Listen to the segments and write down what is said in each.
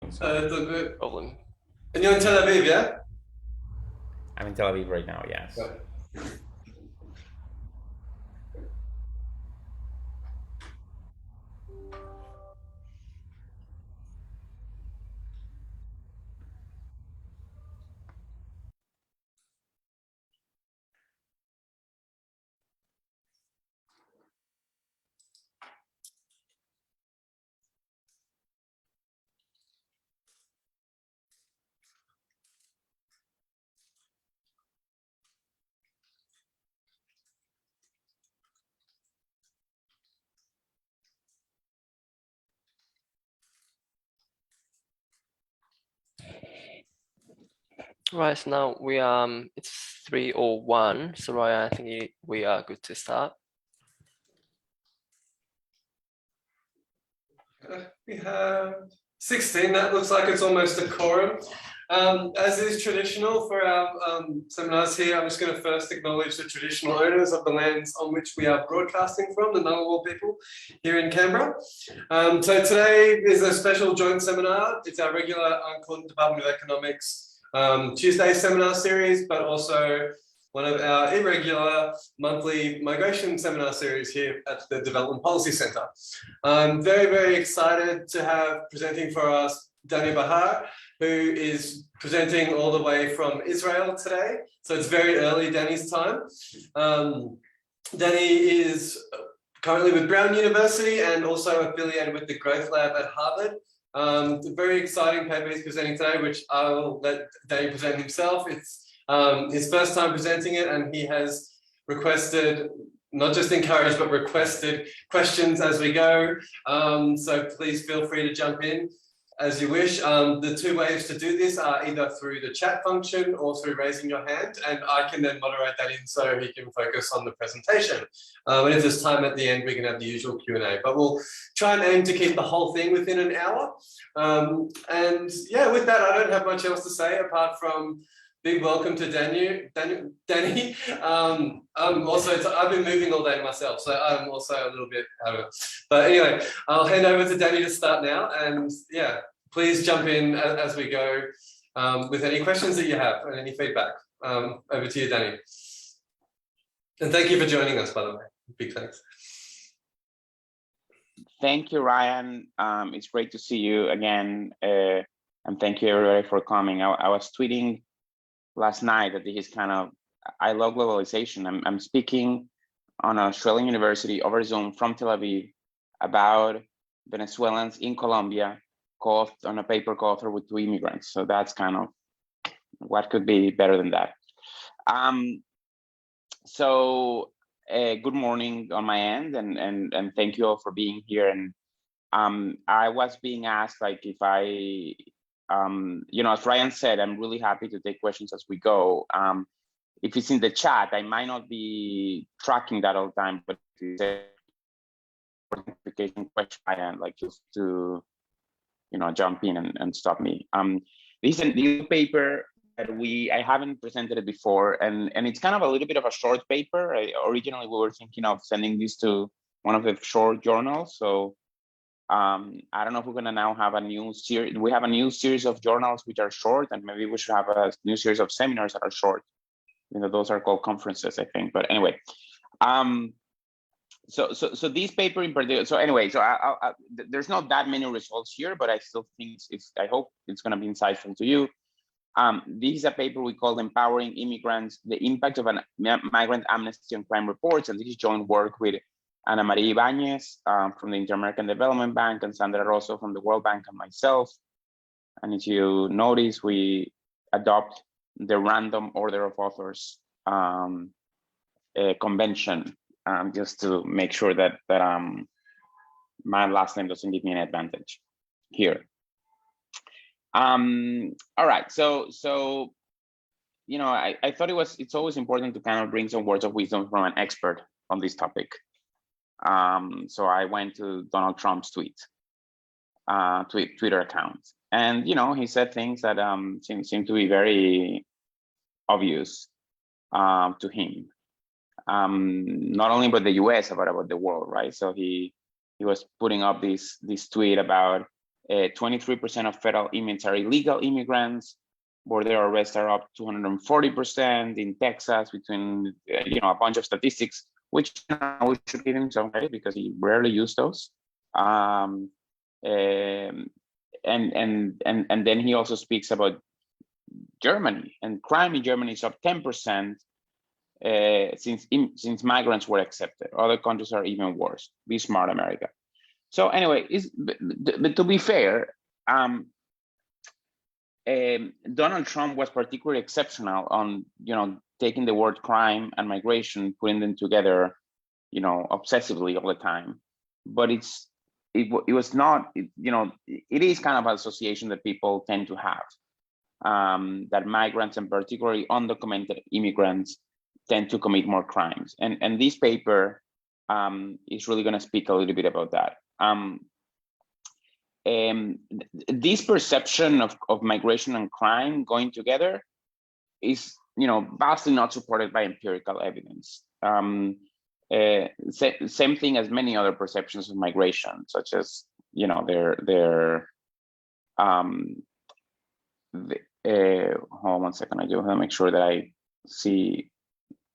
It's all good. Problem. And you're in Tel Aviv, yeah? I'm in Tel Aviv right now, yes. Right. Right, so now it's 3:01, so Ryan, I think we are good to start. We have 16. That looks like it's almost a quorum. As is traditional for our seminars here, I'm just going to first acknowledge the traditional owners of the lands on which we are broadcasting from, the Ngunnawal people here in Canberra. So today is a special joint seminar. It's our regular Uncourt Department of Economics Tuesday seminar series, but also one of our irregular monthly migration seminar series here at the Development Policy Centre. I'm very, very excited to have presenting for us Dany Bahar, who is presenting all the way from Israel today. So it's very early Dany's time. Dany is currently with Brown University and also affiliated with the Growth Lab at Harvard. It's a very exciting paper he's presenting today, which I will let Dany present himself. It's his first time presenting it, and he has requested, not just encouraged, but requested questions as we go. So please feel free to jump in as you wish. The two ways to do this are either through the chat function or through raising your hand, and I can then moderate that in so he can focus on the presentation. And if there's time at the end, we can have the usual Q&A, but we'll try and aim to keep the whole thing within an hour. And yeah, with that, I don't have much else to say apart from big welcome to Dany. I've been moving all day myself, so I'm also a little bit out of it. But anyway, I'll hand over to Dany to start now, and yeah, please jump in as we go with any questions that you have and any feedback. Over to you, Dany. And thank you for joining us, by the way. Big thanks. Thank you, Ryan. It's great to see you again, and thank you everybody for coming. I was tweeting last night that this is kind of, I love globalization. I'm speaking on Australian University over Zoom from Tel Aviv about Venezuelans in Colombia, on a paper co-authored with 2 immigrants. So that's kind of, what could be better than that? Good morning on my end, and thank you all for being here. And I was being asked, like, if I, as Ryan said, I'm really happy to take questions as we go. If it's in the chat, I might not be tracking that all the time, but if it's a notification question, I like just to, jump in and stop me. This is a new paper that I haven't presented it before, and it's kind of a little bit of a short paper. Originally, we were thinking of sending this to one of the short journals. So I don't know if we're gonna now have a new series. We have a new series of journals which are short, and maybe we should have a new series of seminars that are short. Those are called conferences, I think. But anyway, so this paper in particular. So anyway, there's not that many results here, but I still think I hope it's gonna be insightful to you. This is a paper we call Empowering Immigrants: The Impact of a Migrant Amnesty on Crime Reports, and this is joint work with Ana Maria Ibanez from the Inter-American Development Bank, and Sandra Rosso from the World Bank, and myself. And if you notice, we adopt the random order of authors convention, just to make sure that my last name doesn't give me an advantage here. All right, so I thought it's always important to kind of bring some words of wisdom from an expert on this topic. So I went to Donald Trump's Twitter account, and he said things that seem to be very obvious to him, not only about the US, but about the world, right? So he was putting up this tweet about 23% of federal inmates are illegal immigrants. Border arrests are up 240% in Texas, between a bunch of statistics, which we should give him some credit because he rarely used those. And then he also speaks about Germany, and crime in Germany is up 10% since migrants were accepted. Other countries are even worse. Be smart, America. So anyway, but to be fair, Donald Trump was particularly exceptional on taking the word crime and migration, putting them together, obsessively all the time. But it was not, it is kind of an association that people tend to have, that migrants and particularly undocumented immigrants tend to commit more crimes. And this paper is really going to speak a little bit about that. This perception of migration and crime going together is, vastly not supported by empirical evidence. Same thing as many other perceptions of migration, such as, hold on one second. I do have to make sure that I see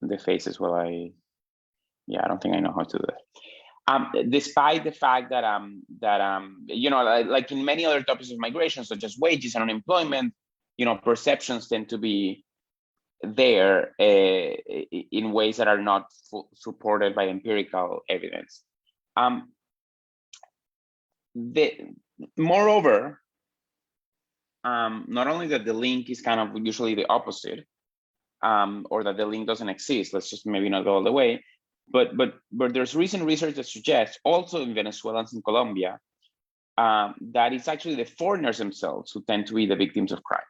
the faces while I don't think I know how to do that. Despite the fact that like in many other topics of migration, such as wages and unemployment, perceptions tend to be there in ways that are not supported by empirical evidence. Moreover, not only that the link is kind of usually the opposite, or that the link doesn't exist, let's just maybe not go all the way, but there's recent research that suggests, also in Venezuelans in Colombia, that it's actually the foreigners themselves who tend to be the victims of crimes.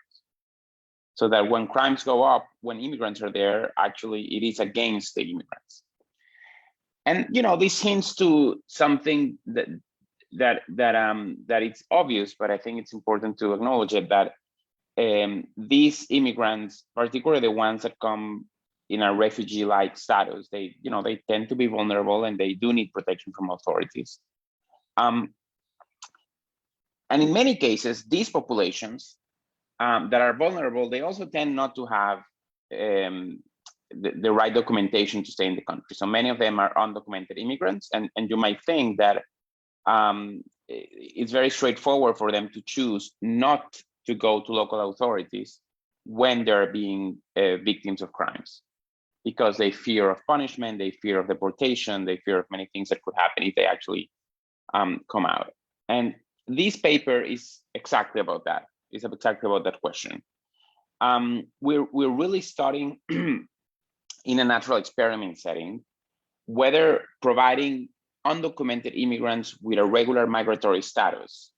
So that when crimes go up, when immigrants are there, actually it is against the immigrants. And this hints to something that it's obvious, but I think it's important to acknowledge it, that these immigrants, particularly the ones that come in a refugee-like status, they tend to be vulnerable and they do need protection from authorities. And in many cases, these populations that are vulnerable, they also tend not to have the right documentation to stay in the country. So many of them are undocumented immigrants, and you might think that it's very straightforward for them to choose not to go to local authorities when they're being victims of crimes, because they fear of punishment, they fear of deportation, they fear of many things that could happen if they actually come out. And this paper is exactly about that. It's exactly about that question. We're really studying in a natural experiment setting whether providing undocumented immigrants with a regular migratory status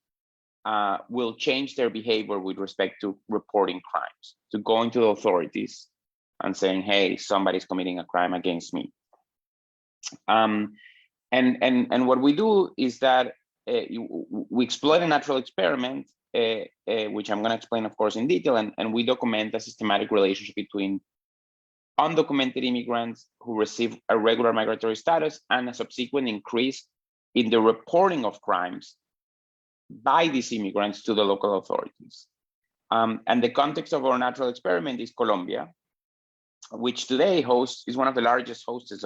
will change their behavior with respect to reporting crimes, to going to the authorities and saying, hey, somebody's committing a crime against me. And what we do is that we exploit a natural experiment, which I'm going to explain, of course, in detail, and we document a systematic relationship between undocumented immigrants who receive a regular migratory status and a subsequent increase in the reporting of crimes by these immigrants to the local authorities. And the context of our natural experiment is Colombia, which today is one of the largest hosts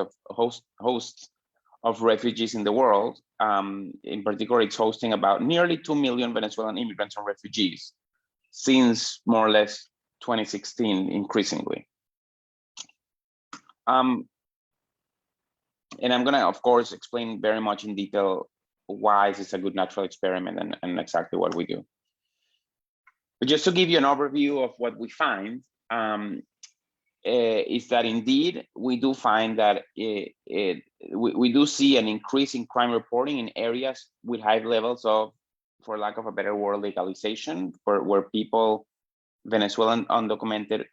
of refugees in the world. In particular, it's hosting about nearly 2 million Venezuelan immigrants and refugees since more or less 2016, increasingly. And I'm gonna, of course, explain very much in detail why this is a good natural experiment and exactly what we do. But just to give you an overview of what we find, is that indeed we do find that we do see an increase in crime reporting in areas with high levels of, for lack of a better word, legalization, where people, Venezuelan undocumented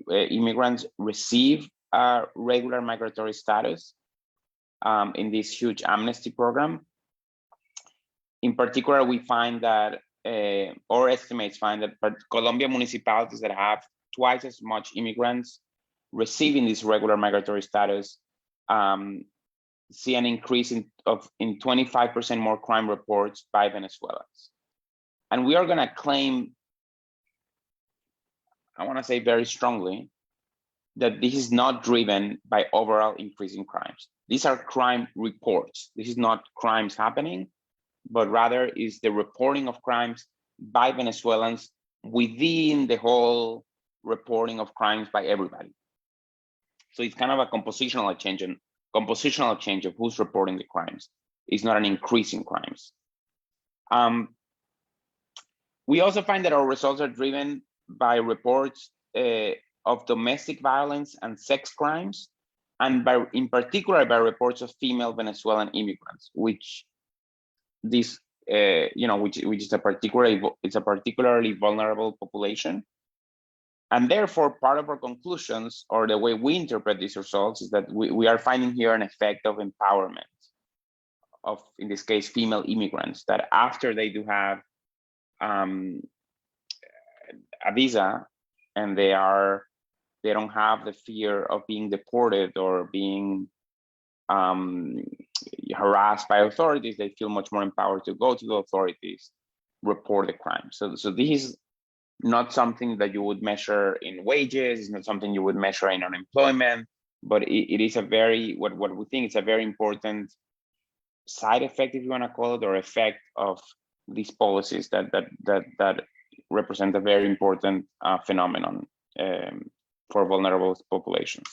immigrants, receive a regular migratory status in this huge amnesty program. In particular, we find that, our estimates find that Colombia municipalities that have twice as much immigrants receiving this regular migratory status see an increase in 25% more crime reports by Venezuelans. And we are going to claim, I want to say very strongly, that this is not driven by overall increase in crimes. These are crime reports. This is not crimes happening, but rather is the reporting of crimes by Venezuelans within the whole reporting of crimes by everybody. So it's kind of a compositional change of who's reporting the crimes. It's not an increase in crimes. We also find that our results are driven by reports of domestic violence and sex crimes, and in particular by reports of female Venezuelan immigrants, which this which is a particularly vulnerable population. And therefore, part of our conclusions, or the way we interpret these results, is that we are finding here an effect of empowerment of, in this case, female immigrants, that after they do have a visa and they don't have the fear of being deported or being harassed by authorities, they feel much more empowered to go to the authorities, report the crime. So this is not something that you would measure in wages, it's not something you would measure in unemployment, but it is a very, what we think is a very important side effect, if you want to call it, or effect of these policies that represent a very important phenomenon for vulnerable populations.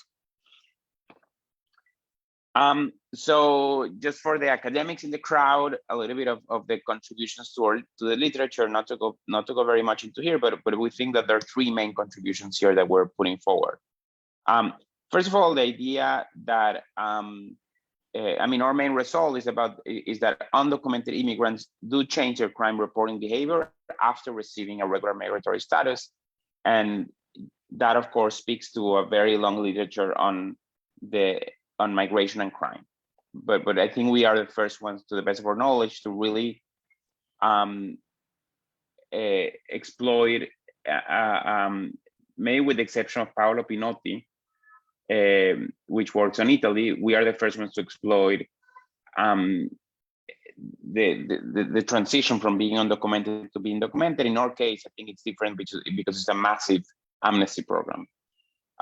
So just for the academics in the crowd, a little bit of the contributions to the literature, not to go very much into here, but we think that there are three main contributions here that we're putting forward. First of all, the idea that our main result is that undocumented immigrants do change their crime reporting behavior after receiving a regular migratory status, and that of course speaks to a very long literature on migration and crime. But I think we are the first ones, to the best of our knowledge, to really exploit, maybe with the exception of Paolo Pinotti, which works on Italy, we are the first ones to exploit the transition from being undocumented to being documented. In our case, I think it's different because it's a massive amnesty program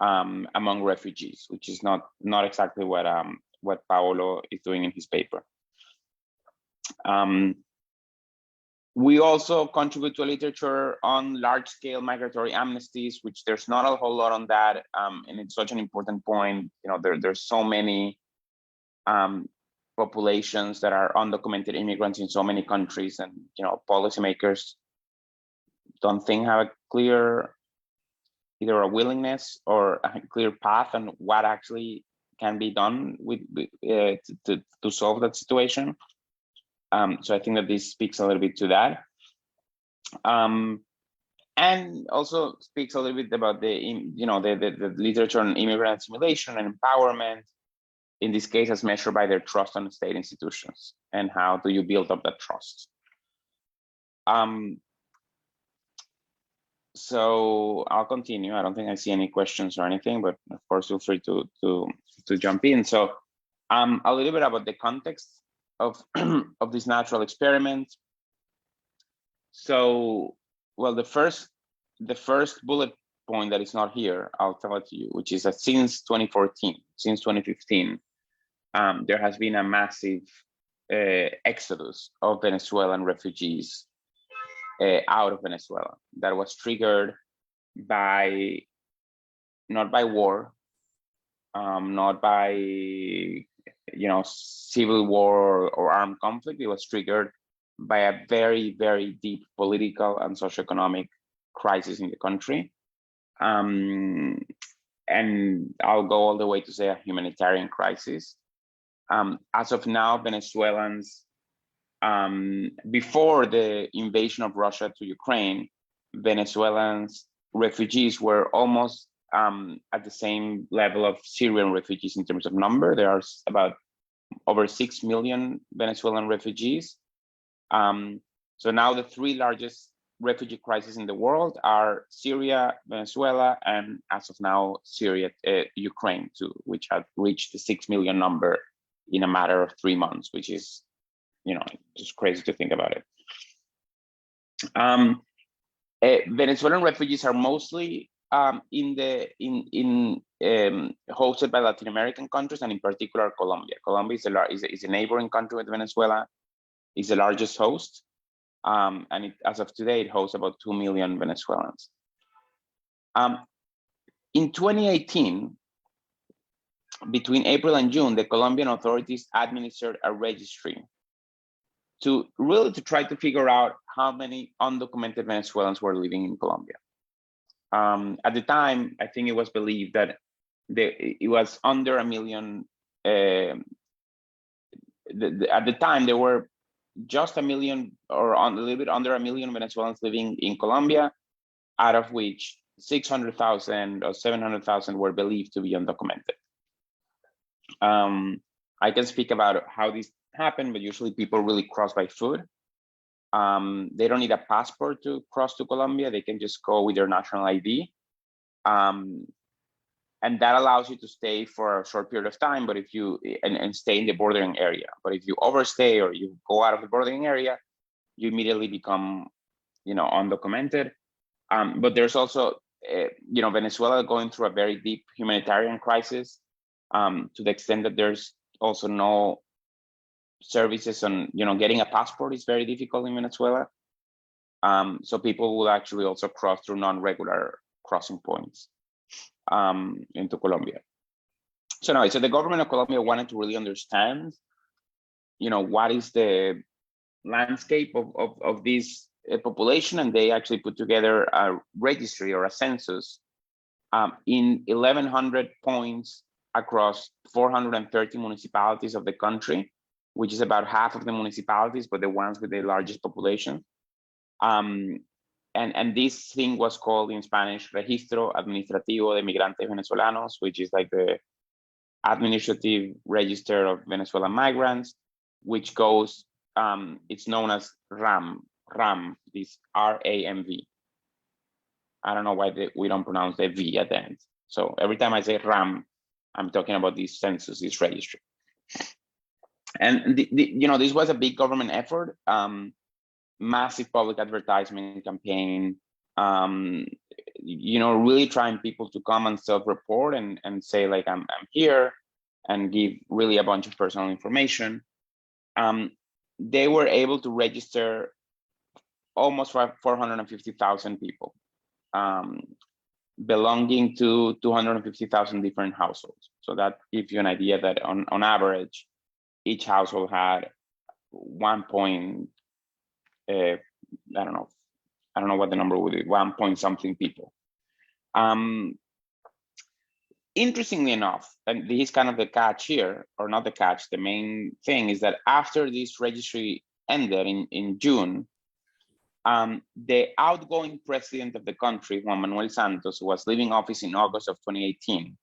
among refugees, which is not exactly what Paolo is doing in his paper. We also contribute to a literature on large-scale migratory amnesties, which there's not a whole lot on that, and it's such an important point. There's so many populations that are undocumented immigrants in so many countries, and policymakers don't think have a clear, either a willingness or a clear path on what actually can be done to solve that situation. So I think that this speaks a little bit to that. And also speaks a little bit about the literature on immigrant assimilation and empowerment, in this case as measured by their trust on state institutions, and how do you build up that trust. So I'll continue. I don't think I see any questions or anything, but of course feel free to jump in. So a little bit about the context of this natural experiment. So, well, the first bullet point that is not here, I'll tell it to you, which is that since 2015, there has been a massive exodus of Venezuelan refugees out of Venezuela that was triggered by, not by war, not by civil war or armed conflict. It was triggered by a very, very deep political and socioeconomic crisis in the country. And I'll go all the way to say a humanitarian crisis. As of now, Venezuelans, before the invasion of Russia to Ukraine, Venezuelans refugees were almost at the same level of Syrian refugees in terms of number. There are about over 6 million Venezuelan refugees. So now the three largest refugee crises in the world are Syria, Venezuela, and as of now, Ukraine too, which had reached the 6 million number in a matter of 3 months, which is, just crazy to think about it. Venezuelan refugees are mostly hosted by Latin American countries, and in particular Colombia. Colombia is a neighboring country with Venezuela, is the largest host, and as of today, it hosts about 2 million Venezuelans. In 2018, between April and June, the Colombian authorities administered a registry to try to figure out how many undocumented Venezuelans were living in Colombia. At the time, I think it was believed that it was under a million. At the time, there were just a million or a little bit under a million Venezuelans living in Colombia, out of which 600,000 or 700,000 were believed to be undocumented. I can speak about how this happened, but usually people really cross by foot. They don't need a passport to cross to Colombia. They can just go with their national ID. And that allows you to stay for a short period of time, but if you and stay in the bordering area. But if you overstay or you go out of the bordering area, you immediately become, undocumented. But there's also, Venezuela going through a very deep humanitarian crisis, to the extent that there's also no services on, getting a passport is very difficult in Venezuela. So people will actually also cross through non-regular crossing points into Colombia. So the government of Colombia wanted to really understand, what is the landscape of this population, and they actually put together a registry or a census in 1,100 points across 430 municipalities of the country, which is about half of the municipalities, but the ones with the largest population. And this thing was called in Spanish Registro Administrativo de Migrantes Venezolanos, which is like the administrative register of Venezuelan migrants, which goes, it's known as RAM, this R-A-M-V. I don't know why we don't pronounce the V at the end. So every time I say RAM, I'm talking about this census, this registry. And this was a big government effort, massive public advertisement campaign, really trying people to come and self-report and say like, I'm here, and give really a bunch of personal information. They were able to register almost 450,000 people, belonging to 250,000 different households. So that gives you an idea that on average, each household had I don't know what the number would be, 1 point something people. Interestingly enough, and this is kind of the catch here, or not the catch, the main thing is that after this registry ended in June, the outgoing president of the country, Juan Manuel Santos, who was leaving office in August of 2018,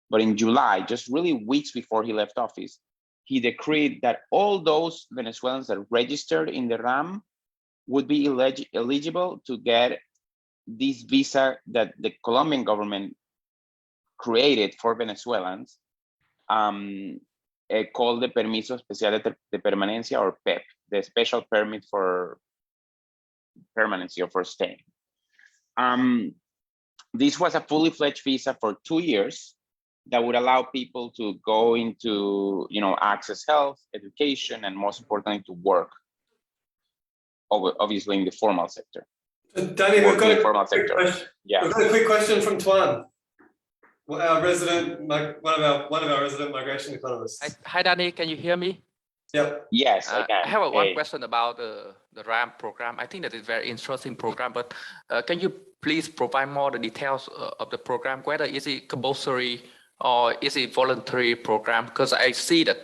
but in July, just really weeks before he left office, he decreed that all those Venezuelans that registered in the RAM would be eligible to get this visa that the Colombian government created for Venezuelans, called the Permiso Especial de Permanencia, or PEP, the special permit for permanency or for staying. This was a fully fledged visa for 2 years that would allow people to go into, access health, education, and most importantly, to work, obviously in the formal sector. Dany, we've got a quick question from Tuan, our resident, one of our resident migration economists. Hi, Dany, can you hear me? Yep. Yes, I can. I have one question about the RAM program. I think that is a very interesting program, but can you please provide more the details of the program? Whether is it compulsory or is it voluntary program? Because I see that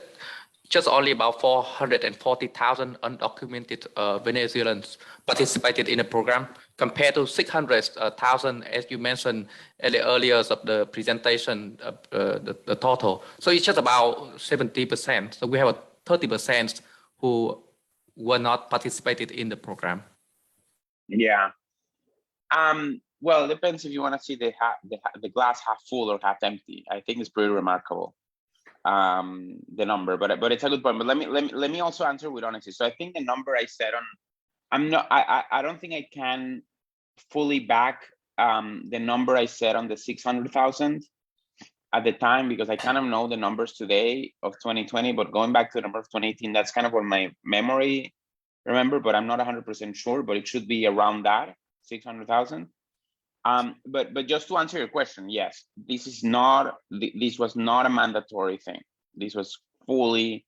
just only about 440,000 undocumented Venezuelans participated in the program, compared to 600,000, as you mentioned in the earlier of the presentation, the total. So it's just about 70%. So we have 30% who were not participated in the program. Yeah. Well, it depends if you want to see the glass half full or half empty. I think it's pretty remarkable, the number, but it's a good point. But let me also answer with honesty. So I think the number I said I don't think I can fully back the number I said on the 600,000 at the time, because I kind of know the numbers today of 2020, but going back to the number of 2018, that's kind of what my memory remember, but I'm not 100% sure, but it should be around that 600,000. But just to answer your question, yes, this was not a mandatory thing. This was fully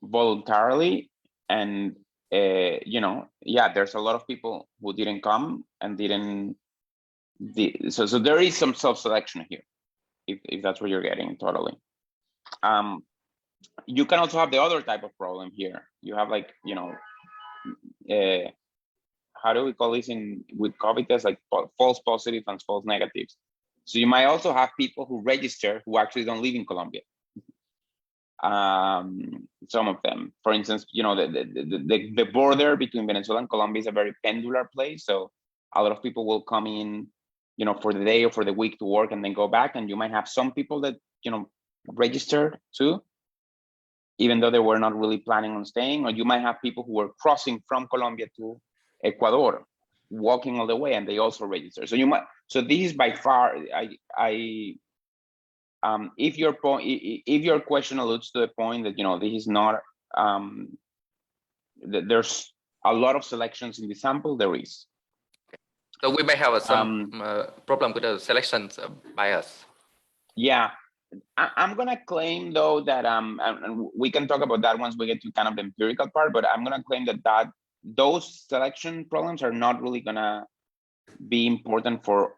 voluntarily, and yeah, there's a lot of people who didn't come and so there is some self-selection here, if that's what you're getting. Totally. You can also have the other type of problem here. You have, like, how do we call this with COVID tests, like false positive and false negatives. So you might also have people who register who actually don't live in Colombia. Some of them, for instance, the border between Venezuela and Colombia is a very pendular place. So a lot of people will come in, for the day or for the week to work and then go back. And you might have some people that, registered too, even though they were not really planning on staying. Or you might have people who were crossing from Colombia to Ecuador, walking all the way, and they also register. So so this is by far, if your question alludes to the point that, this is not, that there's a lot of selections in the sample, there is. So we may have some problem with the selections bias. Yeah, I'm gonna claim though that and we can talk about that once we get to kind of the empirical part, but I'm gonna claim that those selection problems are not really gonna be important for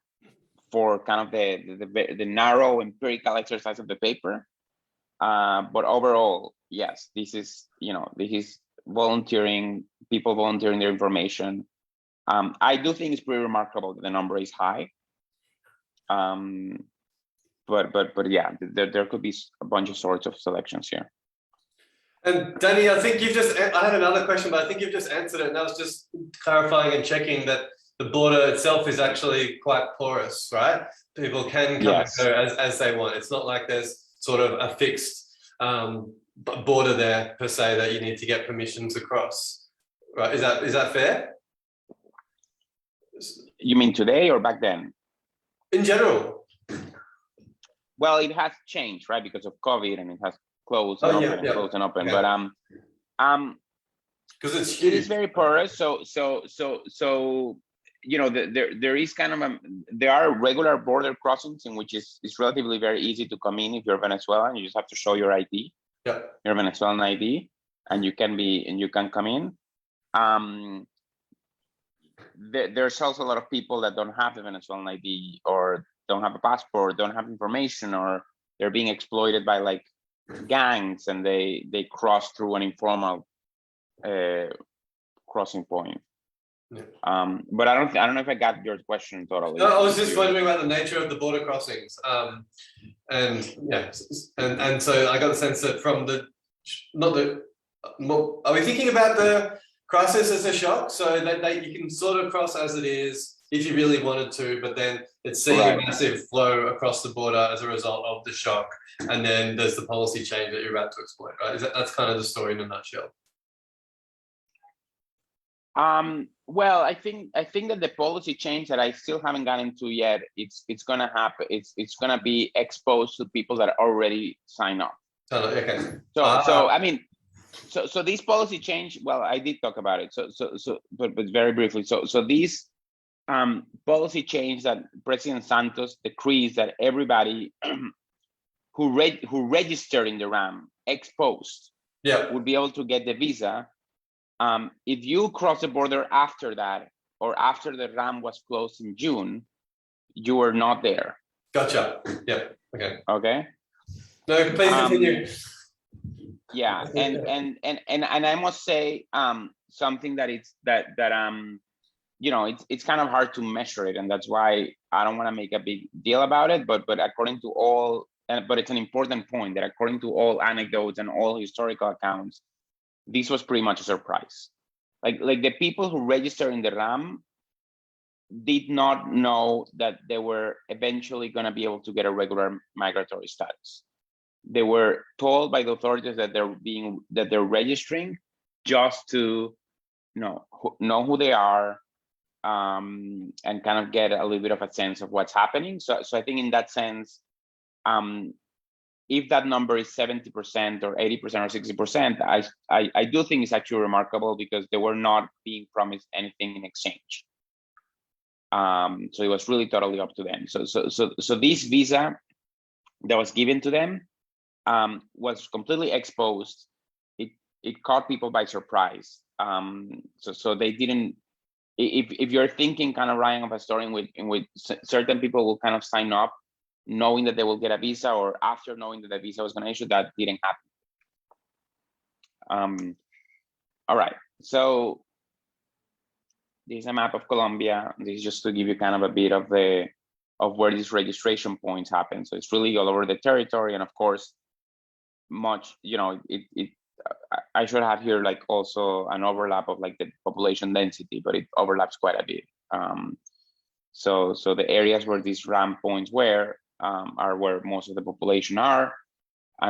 kind of the narrow empirical exercise of the paper. But overall, yes, this is volunteering, people volunteering their information. I do think it's pretty remarkable that the number is high. But yeah, there could be a bunch of sorts of selections here. And Dany, I think I had another question, but I think you've just answered it. And I was just clarifying and checking that the border itself is actually quite porous, right? People can come and go as they want. It's not like there's sort of a fixed border there per se that you need to get permission to cross, right? Is that fair? You mean today or back then? In general. Well, it has changed, right, because of COVID, and it has closed and open and closed and open. Okay. But because it's huge. It is very porous. So there is kind of there are regular border crossings in which it's relatively very easy to come in if you're Venezuelan. You just have to show your ID, your Venezuelan ID, and you can come in. There's also a lot of people that don't have the Venezuelan ID, or don't have a passport, don't have information, or they're being exploited by like gangs, and they cross through an informal crossing point. But I don't know if I got your question totally. No, I was just wondering about the nature of the border crossings, and so I got the sense that from are we thinking about the crisis as a shock, so that you can sort of cross as it is if you really wanted to, but then it's seeing a massive flow across the border as a result of the shock, and then there's the policy change that you're about to exploit, right? That's kind of the story in a nutshell. Well, I think that the policy change that I still haven't gotten to yet, it's gonna happen. It's gonna be exposed to people that already sign up. Okay. So I mean, so this policy change. Well, I did talk about it. But very briefly. So these policy change that President Santos decrees that everybody who registered in the RAM ex post would be able to get the visa. If you cross the border after that, or after the RAM was closed in June, you were not there. Gotcha. Yeah. Okay. Okay. No, please continue. Yeah, and I must say something that it's kind of hard to measure it, and that's why I don't want to make a big deal about it. But according to all, but it's an important point that according to all anecdotes and all historical accounts, this was pretty much a surprise. Like the people who registered in the RAM did not know that they were eventually going to be able to get a regular migratory status. They were told by the authorities that they're registering just to know who they are, and kind of get a little bit of a sense of what's happening. So I think in that sense, if that number is 70% or 80% or 60%, I do think it's actually remarkable, because they were not being promised anything in exchange. So it was really totally up to them. So this visa that was given to them was completely exposed. It caught people by surprise. So they didn't. If you're thinking kind of, Ryan, of a story in which certain people will kind of sign up knowing that they will get a visa, or after knowing that the visa was going to issue, that didn't happen. All right, so this is a map of Colombia. This is just to give you kind of a bit of where these registration points happen. So it's really all over the territory, and of course, much, I should have here like also an overlap of like the population density, but it overlaps quite a bit. So the areas where these ramp points were are where most of the population are,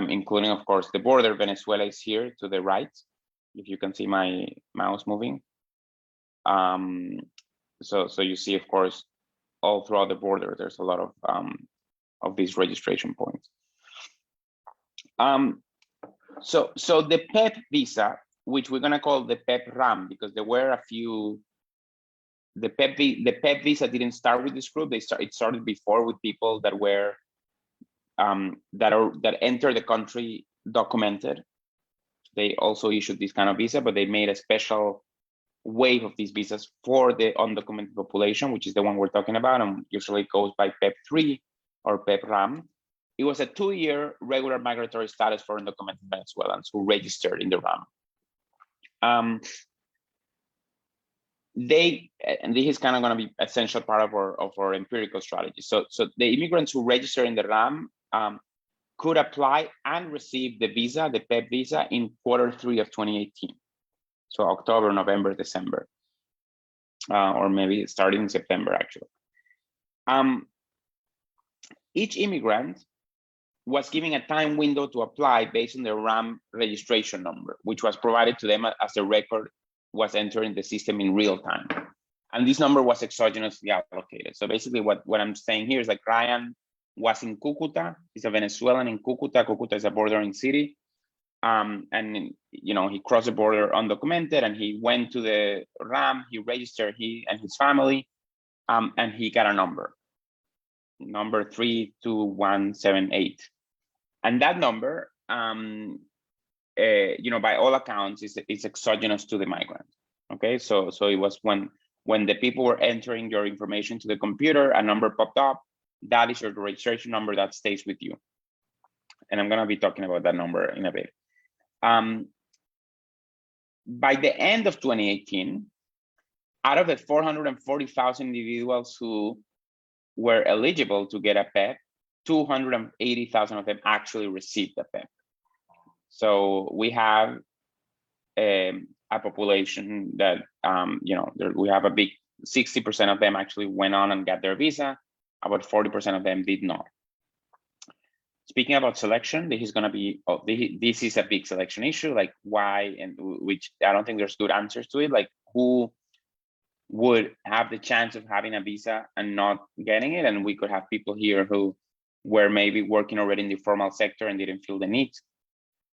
including, of course, the border. Venezuela is here to the right, if you can see my mouse moving. So you see, of course, all throughout the border, there's a lot of these registration points. So the PEP visa, which we're gonna call the PEP RAM, because there were a few. The PEP visa didn't start with this group. It started before with people that were that entered the country documented. They also issued this kind of visa, but they made a special wave of these visas for the undocumented population, which is the one we're talking about, and usually it goes by PEP 3 or PEP RAM. It was a 2-year regular migratory status for undocumented Venezuelans who registered in the RAM. And this is kind of going to be essential part of our empirical strategy. So the immigrants who register in the RAM could apply and receive the visa, the PEP visa, in Q3 of 2018. So October, November, December, or maybe starting in September, actually. Each immigrant was given a time window to apply based on their RAM registration number, which was provided to them as the record was entering the system in real time. And this number was exogenously allocated. So basically what I'm saying here is like Ryan was in Cucuta. He's a Venezuelan in Cucuta. Cucuta is a bordering city. And he crossed the border undocumented, and he went to the RAM, he registered, he and his family, and he got a number 32178. And that number, by all accounts, is exogenous to the migrant. Okay, so it was when the people were entering your information to the computer, a number popped up. That is your registration number that stays with you. And I'm gonna be talking about that number in a bit. By the end of 2018, out of the 440,000 individuals who were eligible to get a PEP, 280,000 of them actually received a PEP. So we have a population that, we have a big 60% of them actually went on and got their visa. About 40% of them did not. Speaking about selection, this is going to be, this is a big selection issue, like why, and which I don't think there's good answers to it, like who would have the chance of having a visa and not getting it. And we could have people here who were maybe working already in the formal sector and didn't feel the need,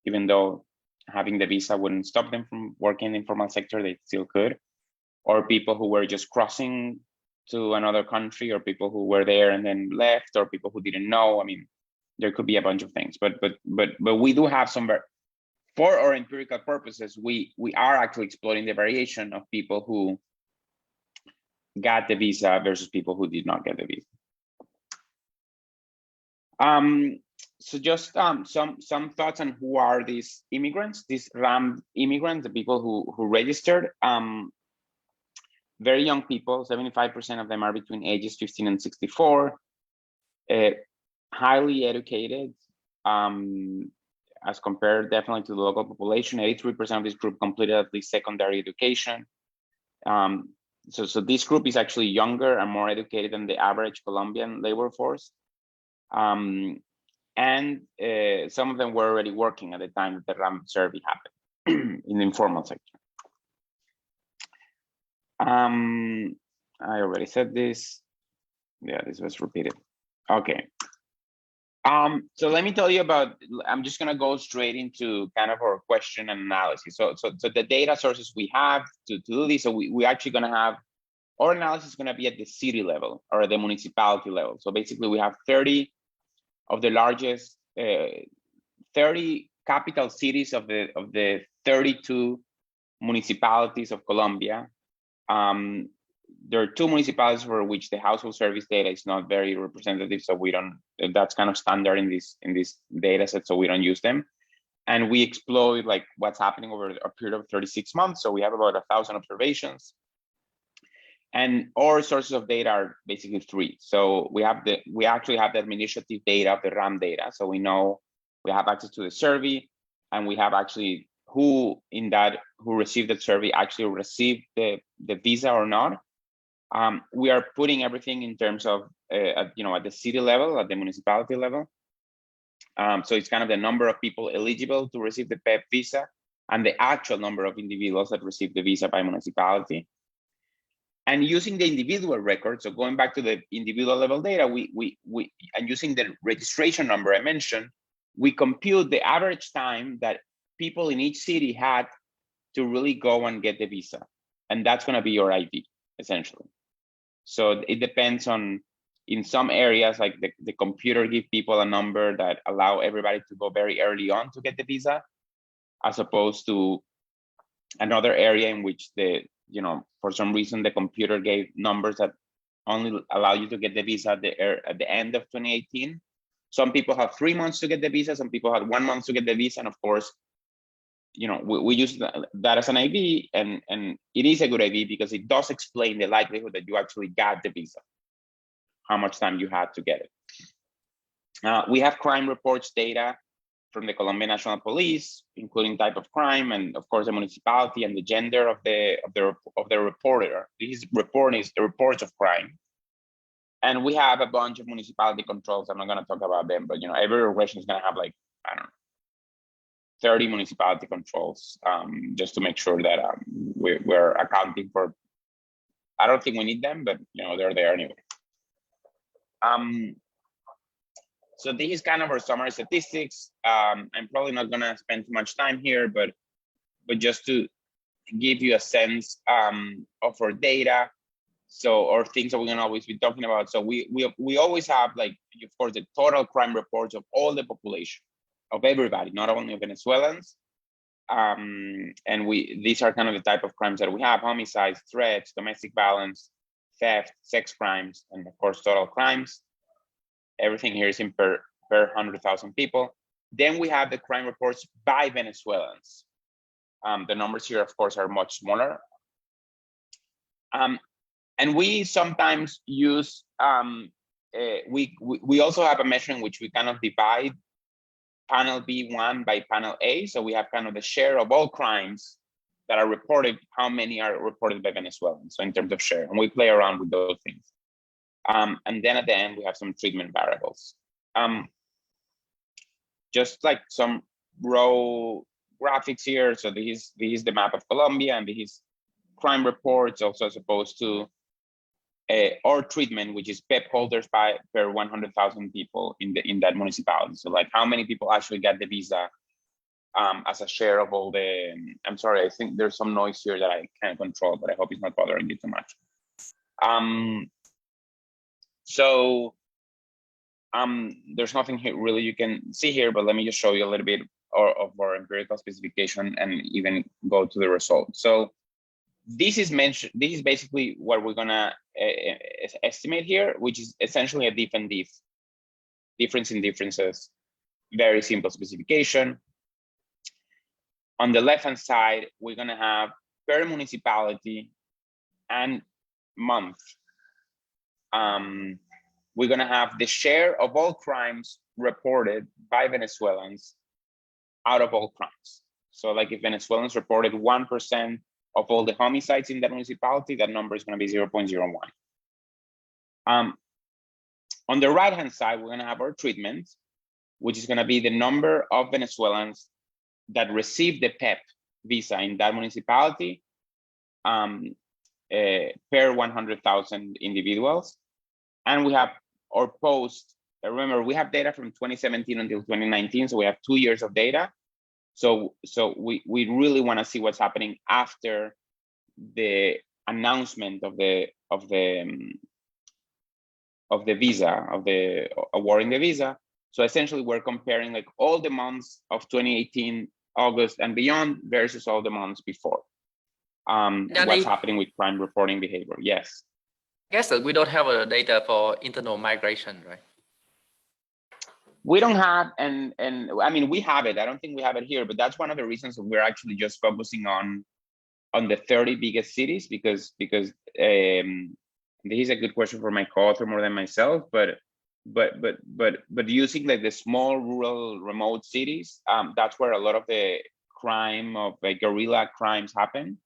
even though having the visa wouldn't stop them from working in the informal sector, they still could. Or people who were just crossing to another country, or people who were there and then left, or people who didn't know. I mean, there could be a bunch of things, but we do have some, for our empirical purposes, we are actually exploring the variation of people who got the visa versus people who did not get the visa. So just some thoughts on who are these immigrants, these RAM immigrants, the people who registered. Very young people, 75% of them are between ages 15 and 64. Highly educated, as compared definitely to the local population. 83% of this group completed at least secondary education. So this group is actually younger and more educated than the average Colombian labor force. And some of them were already working at the time that the RAM survey happened in the informal sector. I already said this. Yeah, this was repeated. Okay. So let me tell you about, I'm just gonna go straight into kind of our question and analysis. So the data sources we have to do this, so we actually gonna have, our analysis is gonna be at the city level or at the municipality level. So basically we have 30 of the largest, 30 capital cities of the 32 municipalities of Colombia. There are 2 municipalities for which the household service data is not very representative, so we don't, that's kind of standard in this data set, so we don't use them. And we exploit like what's happening over a period of 36 months. So we have about 1,000 observations. And our sources of data are basically 3. So we actually have the administrative data of the RAM data. So we know we have access to the survey, and we have actually who received that survey actually received the visa or not. We are putting everything in terms of at the city level, at the municipality level. So it's kind of the number of people eligible to receive the PEP visa and the actual number of individuals that receive the visa by municipality. And using the individual record, so going back to the individual level data, we and using the registration number I mentioned, we compute the average time that people in each city had to really go and get the visa. And that's gonna be your ID, essentially. So it depends on, in some areas, like the computer give people a number that allow everybody to go very early on to get the visa, as opposed to another area in which for some reason the computer gave numbers that only allow you to get the visa at the end of 2018. Some people have 3 months to get the visa, some people have 1 month to get the visa, and of course, we use that as an IV, and it is a good IV because it does explain the likelihood that you actually got the visa, how much time you had to get it. We have crime reports data from the Colombian National Police, including type of crime, and of course the municipality and the gender of the reporter. These reports of crime. And we have a bunch of municipality controls. I'm not going to talk about them, but every regulation is going to have like, I don't know, 30 municipality controls, just to make sure that we're accounting for. I don't think we need them, but they're there anyway. So this is kind of our summary statistics. I'm probably not going to spend too much time here, but just to give you a sense of our data. So, or things that we're going to always be talking about. So we always have, like, of course, the total crime reports of all the population, of everybody, not only Venezuelans. And these are kind of the type of crimes that we have: homicides, threats, domestic violence, theft, sex crimes, and of course, total crimes. Everything here is in per 100,000 people. Then we have the crime reports by Venezuelans. The numbers here, of course, are much smaller. And we sometimes use, we also have a measure in which we kind of divide panel B1 by panel A. So we have kind of the share of all crimes that are reported, how many are reported by Venezuelans, so in terms of share, and we play around with those things. And then at the end, we have some treatment variables. Just like some row graphics here. So this is the map of Colombia, and this is crime reports, also as opposed to or treatment, which is PEP holders per 100,000 people in that municipality. So like how many people actually get the visa as a share of all the, I'm sorry, I think there's some noise here that I can't control, but I hope it's not bothering you too much. There's nothing here really you can see here, but let me just show you a little bit of our empirical specification and even go to the result. So this is basically what we're gonna estimate here, which is essentially a diff and diff, difference in differences, very simple specification. On the left-hand side, we're gonna have per municipality and month. We're gonna have the share of all crimes reported by Venezuelans out of all crimes. So like if Venezuelans reported 1% of all the homicides in that municipality, that number is gonna be 0.01. On the right-hand side, we're gonna have our treatment, which is gonna be the number of Venezuelans that received the PEP visa in that municipality per 100,000 individuals. And we have our post, remember, we have data from 2017 until 2019, so we have 2 years of data. So we really want to see what's happening after the announcement of the visa, of the awarding the visa. So essentially, we're comparing like all the months of 2018, August and beyond versus all the months before. What's happening with crime reporting behavior? Yes. I guess that we don't have data for internal migration, right? We don't have, and I mean, we have it. I don't think we have it here, but that's one of the reasons that we're actually just focusing on the 30 biggest cities, because this is a good question for my co-author more than myself, but using like the small rural remote cities, that's where a lot of the crime of like guerrilla crimes happen,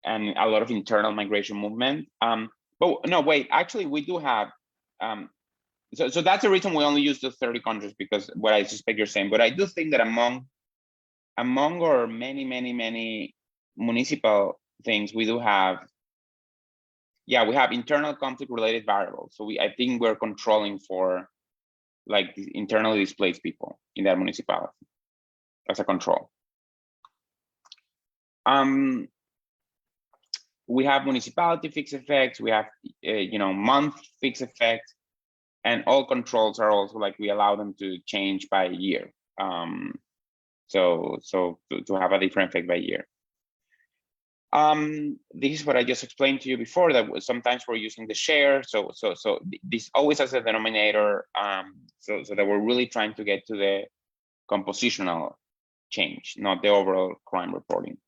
and a lot of internal migration movement. But no, wait, actually we do have, so that's the reason we only use the 30 countries, because what I suspect you're saying. But I do think that among our many municipal things, we do have, yeah, we have internal conflict related variables. So I think we're controlling for like internally displaced people in that municipality as a control. We have municipality fixed effects, we have month fixed effects, and all controls are also like we allow them to change by year. So to have a different effect by year. This is what I just explained to you before, that sometimes we're using the share. So this always has a denominator, so that we're really trying to get to the compositional change, not the overall crime reporting.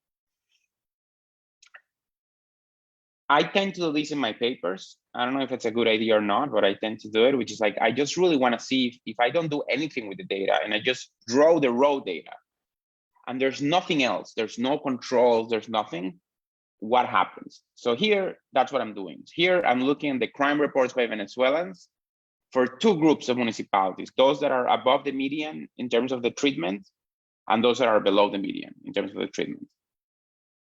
I tend to do this in my papers. I don't know if it's a good idea or not, but I tend to do it, which is like, I just really want to see if I don't do anything with the data and I just draw the raw data and there's nothing else, there's no controls, there's nothing, what happens? So here, that's what I'm doing. Here, I'm looking at the crime reports by Venezuelans for 2 groups of municipalities, those that are above the median in terms of the treatment and those that are below the median in terms of the treatment.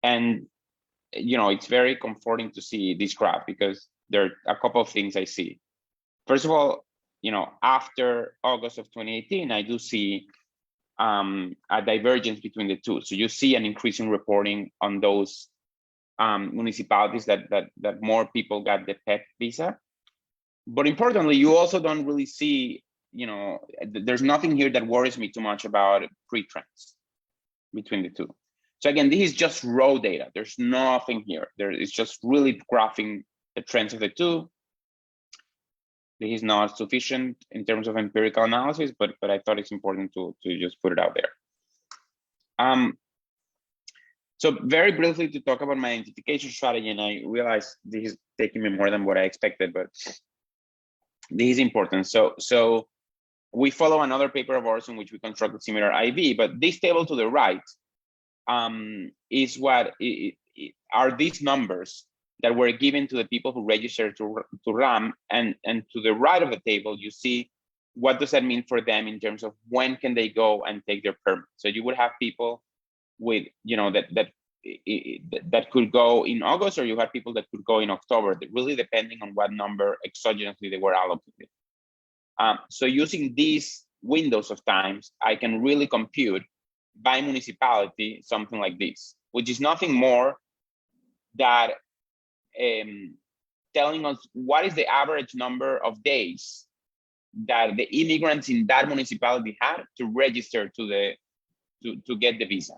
And it's very comforting to see this graph, because there are a couple of things I see. First of all, after August of 2018, I do see a divergence between the two. So you see an increase in reporting on those municipalities that more people got the PEP visa. But importantly, you also don't really see, there's nothing here that worries me too much about pre-trends between the two. So again, this is just raw data. There's nothing here. It's just really graphing the trends of the two. This is not sufficient in terms of empirical analysis, but I thought it's important to just put it out there. So very briefly to talk about my identification strategy, and I realize this is taking me more than what I expected, but this is important. So we follow another paper of ours in which we constructed similar IV, but this table to the right is what are these numbers that were given to the people who registered to RAM, and to the right of the table, you see what does that mean for them in terms of when can they go and take their permit. So you would have people with, that could go in August, or you have people that could go in October, really depending on what number exogenously they were allocated. So using these windows of times, I can really compute by municipality something like this, which is nothing more than telling us what is the average number of days that the immigrants in that municipality had to register to get the visa.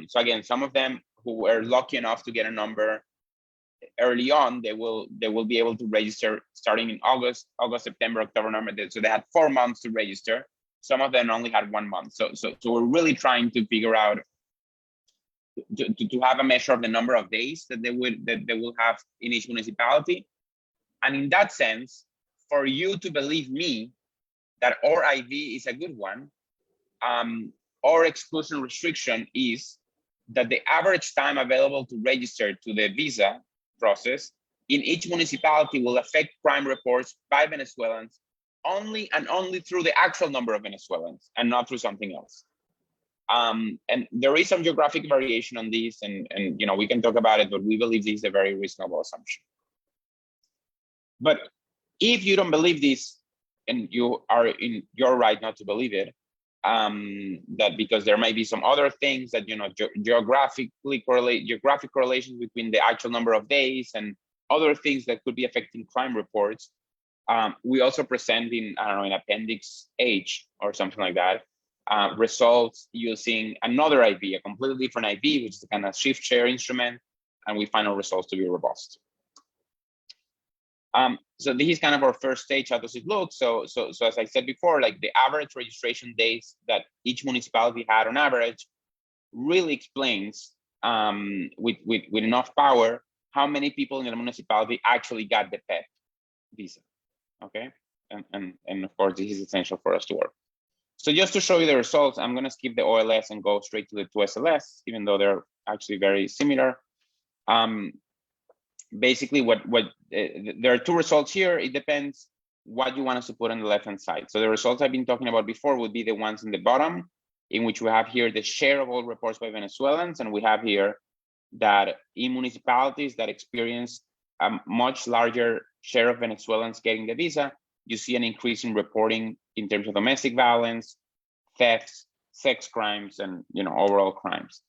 So again, some of them who were lucky enough to get a number early on, they will be able to register starting in August, September, October, November. So they had 4 months to register. Some of them only had 1 month. So we're really trying to figure out to have a measure of the number of days that they will have in each municipality. And in that sense, for you to believe me that our IV is a good one, our exclusion restriction is that the average time available to register to the visa process in each municipality will affect crime reports by Venezuelans only and only through the actual number of Venezuelans and not through something else. And there is some geographic variation on this, and we can talk about it, but we believe this is a very reasonable assumption. But if you don't believe this, and you are in your right not to believe it, that because there may be some other things that geographic correlations between the actual number of days and other things that could be affecting crime reports. We also present in, I don't know, in Appendix H or something like that, results using another IV, a completely different IV, which is a kind of shift share instrument, and we find our results to be robust. So this is kind of our first stage. How does it look? So as I said before, like the average registration days that each municipality had on average really explains with enough power how many people in the municipality actually got the PEP visa. Okay, and of course this is essential for us to work. So just to show you the results, I'm going to skip the OLS and go straight to the 2SLS, even though they're actually very similar. Basically, there are two results here. It depends what you want us to put on the left-hand side. So the results I've been talking about before would be the ones in the bottom, in which we have here the share of all reports by Venezuelans, and we have here that in municipalities that experience a much larger share of Venezuelans getting the visa, you see an increase in reporting in terms of domestic violence, thefts, sex crimes, and overall crimes.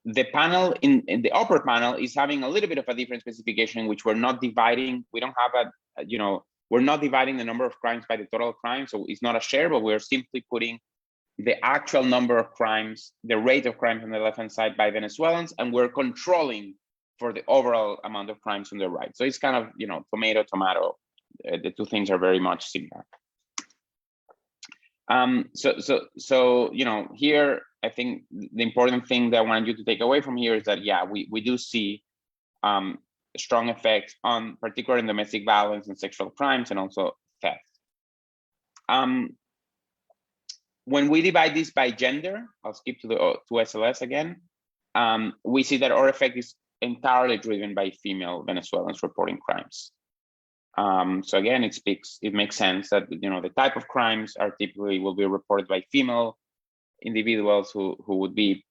The panel in the upper panel is having a little bit of a different specification, in which we're not dividing. We don't have we're not dividing the number of crimes by the total crimes, so it's not a share, but we're simply putting the actual number of crimes, the rate of crimes on the left-hand side by Venezuelans, and we're controlling for the overall amount of crimes on the right. So it's kind of tomato, tomato. The two things are very much similar. So here, I think the important thing that I want you to take away from here is that, yeah, we do see strong effects on particularly in domestic violence and sexual crimes, and also theft. When we divide this by gender, I'll skip to the to SLS again, we see that our effect is entirely driven by female Venezuelans reporting crimes. So again, it makes sense that the type of crimes are typically will be reported by female individuals who would be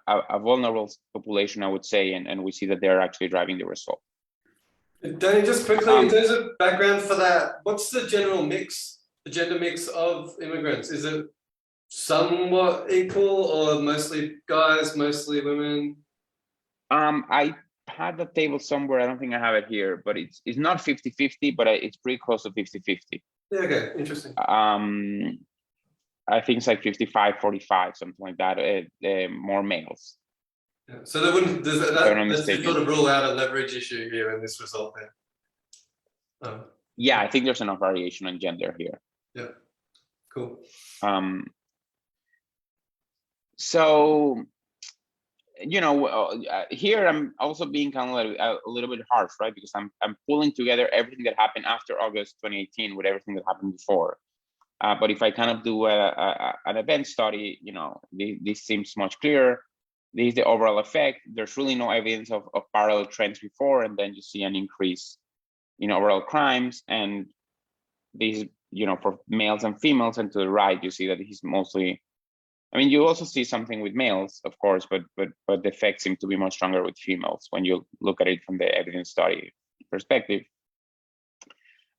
a vulnerable population, I would say, and we see that they're actually driving the result. Dany, just quickly, in terms of background for that, what's the general mix, the gender mix of immigrants? Is it somewhat equal, or mostly guys, mostly women? I had the table somewhere. I don't think I have it here, but it's not 50-50, but it's pretty close to 50-50. Yeah, okay, interesting. I think it's like 55-45, something like that. More males. Yeah. So there wouldn't, that's mistaken. sort of rule out a leverage issue here in this result then. Yeah, I think there's enough variation on gender here. Yeah, cool. So, here I'm also being kind of a little bit harsh, right? Because I'm pulling together everything that happened after August 2018 with everything that happened before. But if I kind of do an event study, this seems much clearer. This is the overall effect. There's really no evidence of parallel trends before, and then you see an increase in overall crimes. And these, for males and females, and to the right, you see that he's mostly. I mean, you also see something with males, of course, but the effects seem to be much stronger with females when you look at it from the evidence study perspective.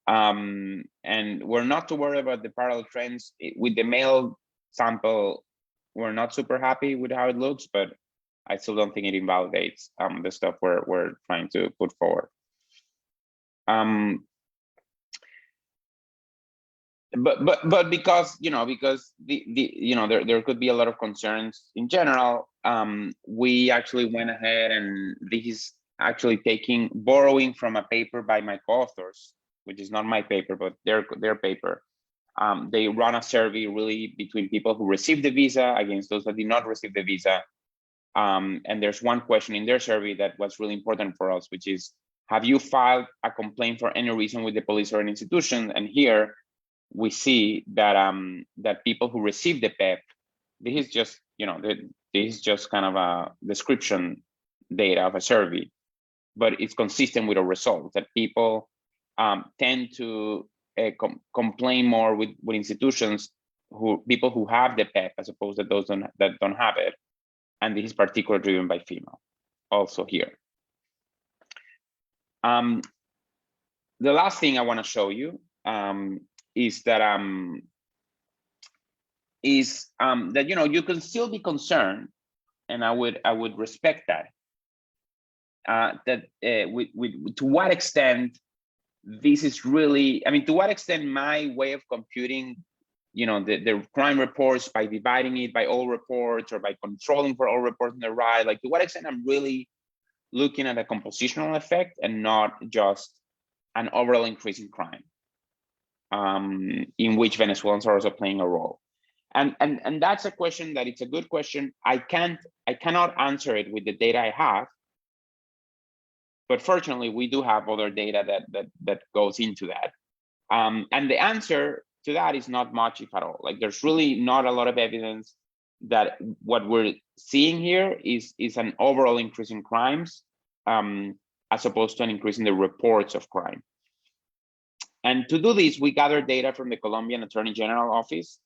And we're not too worried about the parallel trends. With the male sample, we're not super happy with how it looks, but I still don't think it invalidates the stuff we're trying to put forward. But because there could be a lot of concerns in general, we actually went ahead, and this is actually borrowing from a paper by my co-authors, which is not my paper, but their paper. They run a survey really between people who received the visa against those that did not receive the visa. And there's one question in their survey that was really important for us, which is, have you filed a complaint for any reason with the police or an institution? And here we see that that people who received the PEP, this is just this is just kind of a description data of a survey, but it's consistent with the results that people tend to complain more with institutions people who have the PEP as opposed to those that don't have it. And this is particularly driven by female, also here. The last thing I want to show you is that you can still be concerned, and I would respect that. To what extent this is really, I mean, to what extent my way of computing, the crime reports by dividing it by all reports or by controlling for all reports on the right, like to what extent I'm really looking at a compositional effect and not just an overall increase in crime, in which Venezuelans are also playing a role. And that's a question that it's a good question. I cannot answer it with the data I have, but fortunately we do have other data that goes into that. And the answer to that is not much, if at all. Like there's really not a lot of evidence that what we're seeing here is an overall increase in crimes, as opposed to an increase in the reports of crime. And to do this, we gather data from the Colombian Attorney General Office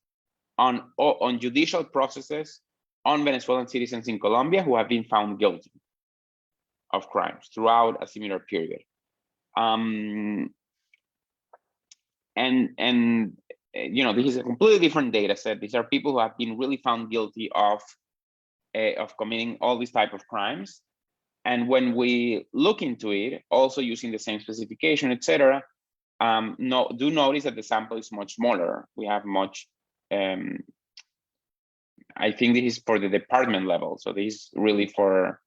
on judicial processes on Venezuelan citizens in Colombia who have been found guilty of crimes throughout a similar period. This is a completely different data set. These are people who have been really found guilty of committing all these type of crimes. And when we look into it, also using the same specification, etc., do notice that the sample is much smaller. We have much, I think this is for the department level. So this is really for,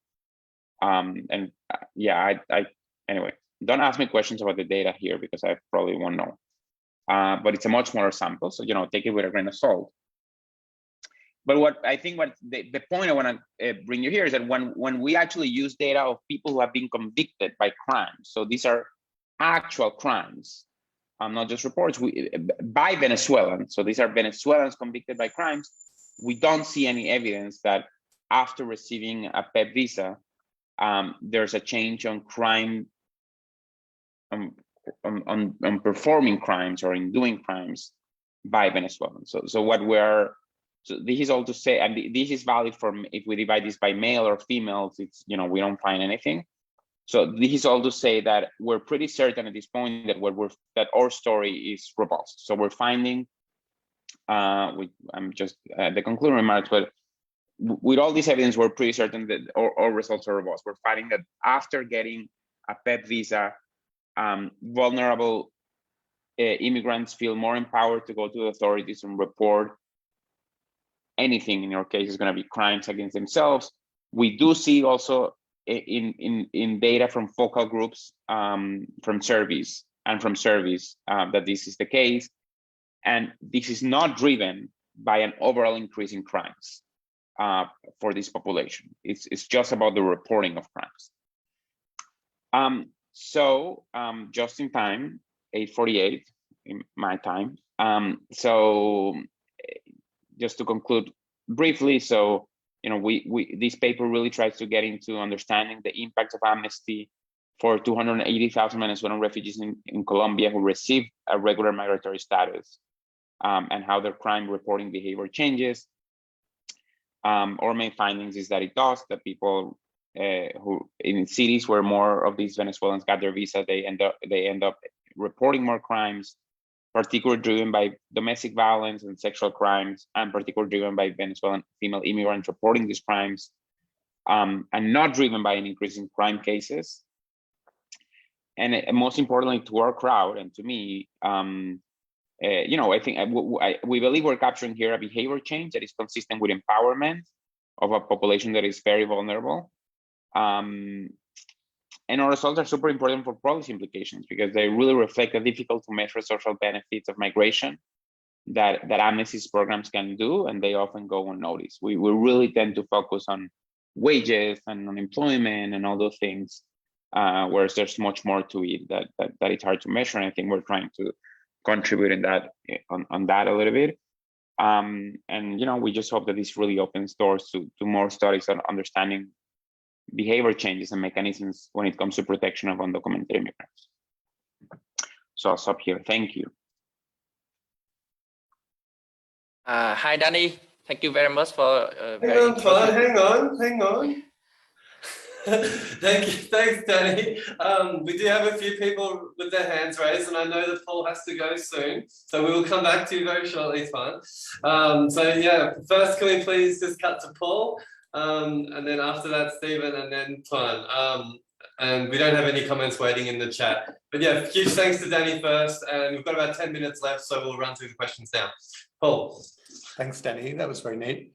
anyway, don't ask me questions about the data here because I probably won't know. But it's a much smaller sample, so take it with a grain of salt. But what the point I want to bring you here is that when we actually use data of people who have been convicted by crimes, so these are actual crimes, not just reports, by Venezuelans. So these are Venezuelans convicted by crimes. We don't see any evidence that after receiving a PEP visa, there's a change on crime, on performing crimes or in doing crimes by Venezuelans. So this is all to say, and this is valid for if we divide this by male or females, it's, we don't find anything. So this is all to say that we're pretty certain at this point that our story is robust. So we're finding, I'm just the concluding remarks, but with all this evidence, we're pretty certain that our results are robust. We're finding that after getting a PEP visa, vulnerable immigrants feel more empowered to go to the authorities and report anything. In your case, is going to be crimes against themselves. We do see also in data from focal groups, from surveys that this is the case, and this is not driven by an overall increase in crimes for this population. It's just about the reporting of crimes. So just in time, 8:48 in my time. So just to conclude briefly, so this paper really tries to get into understanding the impact of amnesty for 280,000 Venezuelan refugees in Colombia who receive a regular migratory status, and how their crime reporting behavior changes. Our main findings is that it does, that people who in cities where more of these Venezuelans got their visa, they end up reporting more crimes, particularly driven by domestic violence and sexual crimes, and particularly driven by Venezuelan female immigrants reporting these crimes, and not driven by an increase in crime cases. And most importantly, to our crowd and to me, I think we believe we're capturing here a behavior change that is consistent with empowerment of a population that is very vulnerable. And our results are super important for policy implications because they really reflect the difficult to measure social benefits of migration that amnesty's programs can do, and they often go unnoticed. We really tend to focus on wages and unemployment and all those things, whereas there's much more to it that it's hard to measure. And I think we're trying to contribute in that on that a little bit. And we just hope that this really opens doors to more studies on understanding behavior changes and mechanisms when it comes to protection of undocumented immigrants. So I'll stop here. Thank you. Hi, Dany. Thank you very much for Hang very on, Tuan, interesting. hang on. Thanks, Dany. We do have a few people with their hands raised, and I know the poll has to go soon, so we will come back to you very shortly, Tuan. So yeah, first can we please just cut to Paul, and then after that, Stephen, and then Tuan. And we don't have any comments waiting in the chat. But yeah, huge thanks to Dany first, and we've got about 10 minutes left, so we'll run through the questions now. Paul. Thanks, Dany. That was very neat.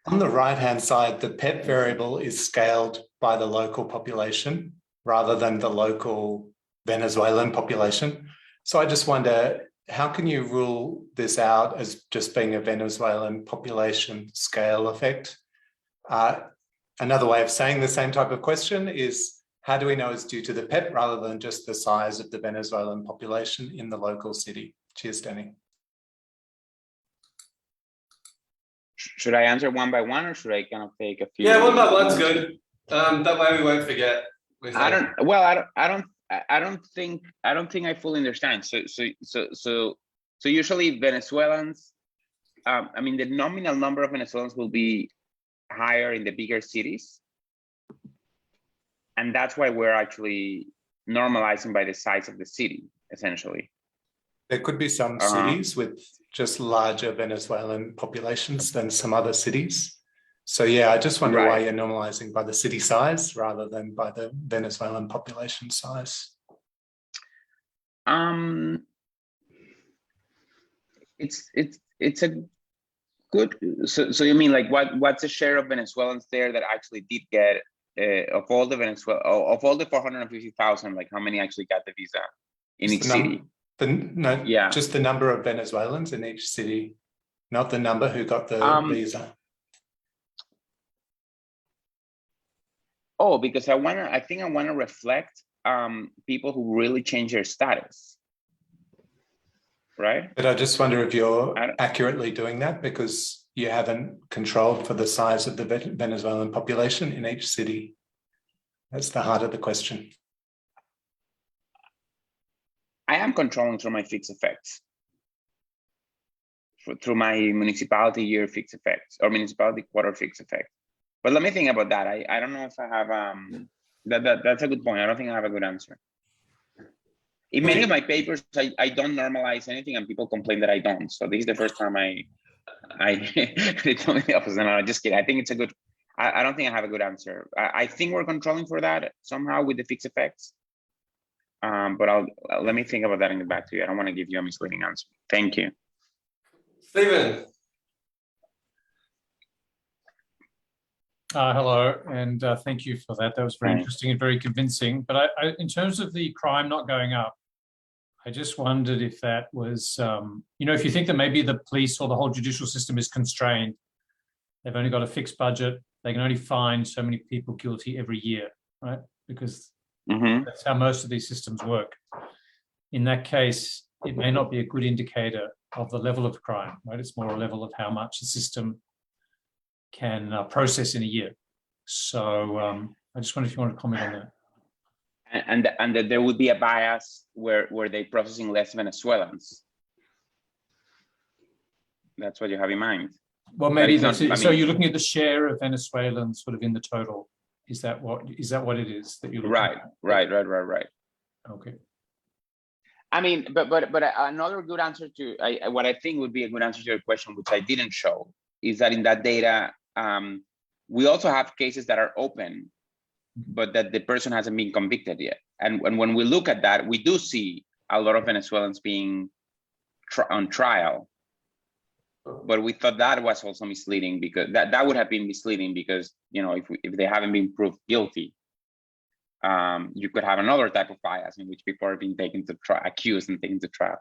On the right-hand side, the PEP variable is scaled by the local population rather than the local Venezuelan population. So I just wonder, how can you rule this out as just being a Venezuelan population scale effect? Another way of saying the same type of question is, how do we know it's due to the PEP rather than just the size of the Venezuelan population in the local city? Cheers, Dany. Should I answer one by one, or should I kind of take a few? Yeah, one by one's good. That way we won't forget. I don't think I fully understand. So usually Venezuelans, I mean, the nominal number of Venezuelans will be higher in the bigger cities, and that's why we're actually normalizing by the size of the city, essentially. There could be some cities with just larger Venezuelan populations than some other cities. So yeah, I just wonder why you're normalizing by the city size rather than by the Venezuelan population size. It's a good. So you mean like what's the share of Venezuelans there that actually did get of all the 450,000? Like how many actually got the visa in each city? Just the number of Venezuelans in each city, not the number who got the visa. Oh, because I think I want to reflect people who really change their status, right? But I just wonder if you're accurately doing that because you haven't controlled for the size of the Venezuelan population in each city. That's the heart of the question. I am controlling through my fixed effects, through my municipality year fixed effects or municipality quarter fixed effect. But let me think about that. I don't know if I have that's a good point. I don't think I have a good answer. In many of my papers, I don't normalize anything, and people complain that I don't. So this is the first time they told me the opposite. No, just kidding. I think it's a good. I don't think I have a good answer. I think we're controlling for that somehow with the fixed effects. But let me think about that and get back to you. I don't want to give you a misleading answer. Thank you. Stephen. Hello, and thank you for that. That was very interesting and very convincing. But in terms of the crime not going up, I just wondered if that was, if you think that maybe the police or the whole judicial system is constrained, they've only got a fixed budget, they can only find so many people guilty every year, right? Because that's how most of these systems work. In that case, it may not be a good indicator of the level of crime, right? It's more a level of how much the system can process in a year. So I just wonder if you want to comment on that. And that there would be a bias where they're processing less Venezuelans. That's what you have in mind. Well, maybe so you're looking at the share of Venezuelans sort of in the total. Is that what it is that you're looking at? Right. Okay. I mean, but another good answer to what I think would be a good answer to your question, which I didn't show, is that in that data, we also have cases that are open, but that the person hasn't been convicted yet. And when we look at that, we do see a lot of Venezuelans being on trial. But we thought that was also misleading, because that would have been misleading because, if they haven't been proved guilty, you could have another type of bias in which people are being taken to trial, accused and taken to trial.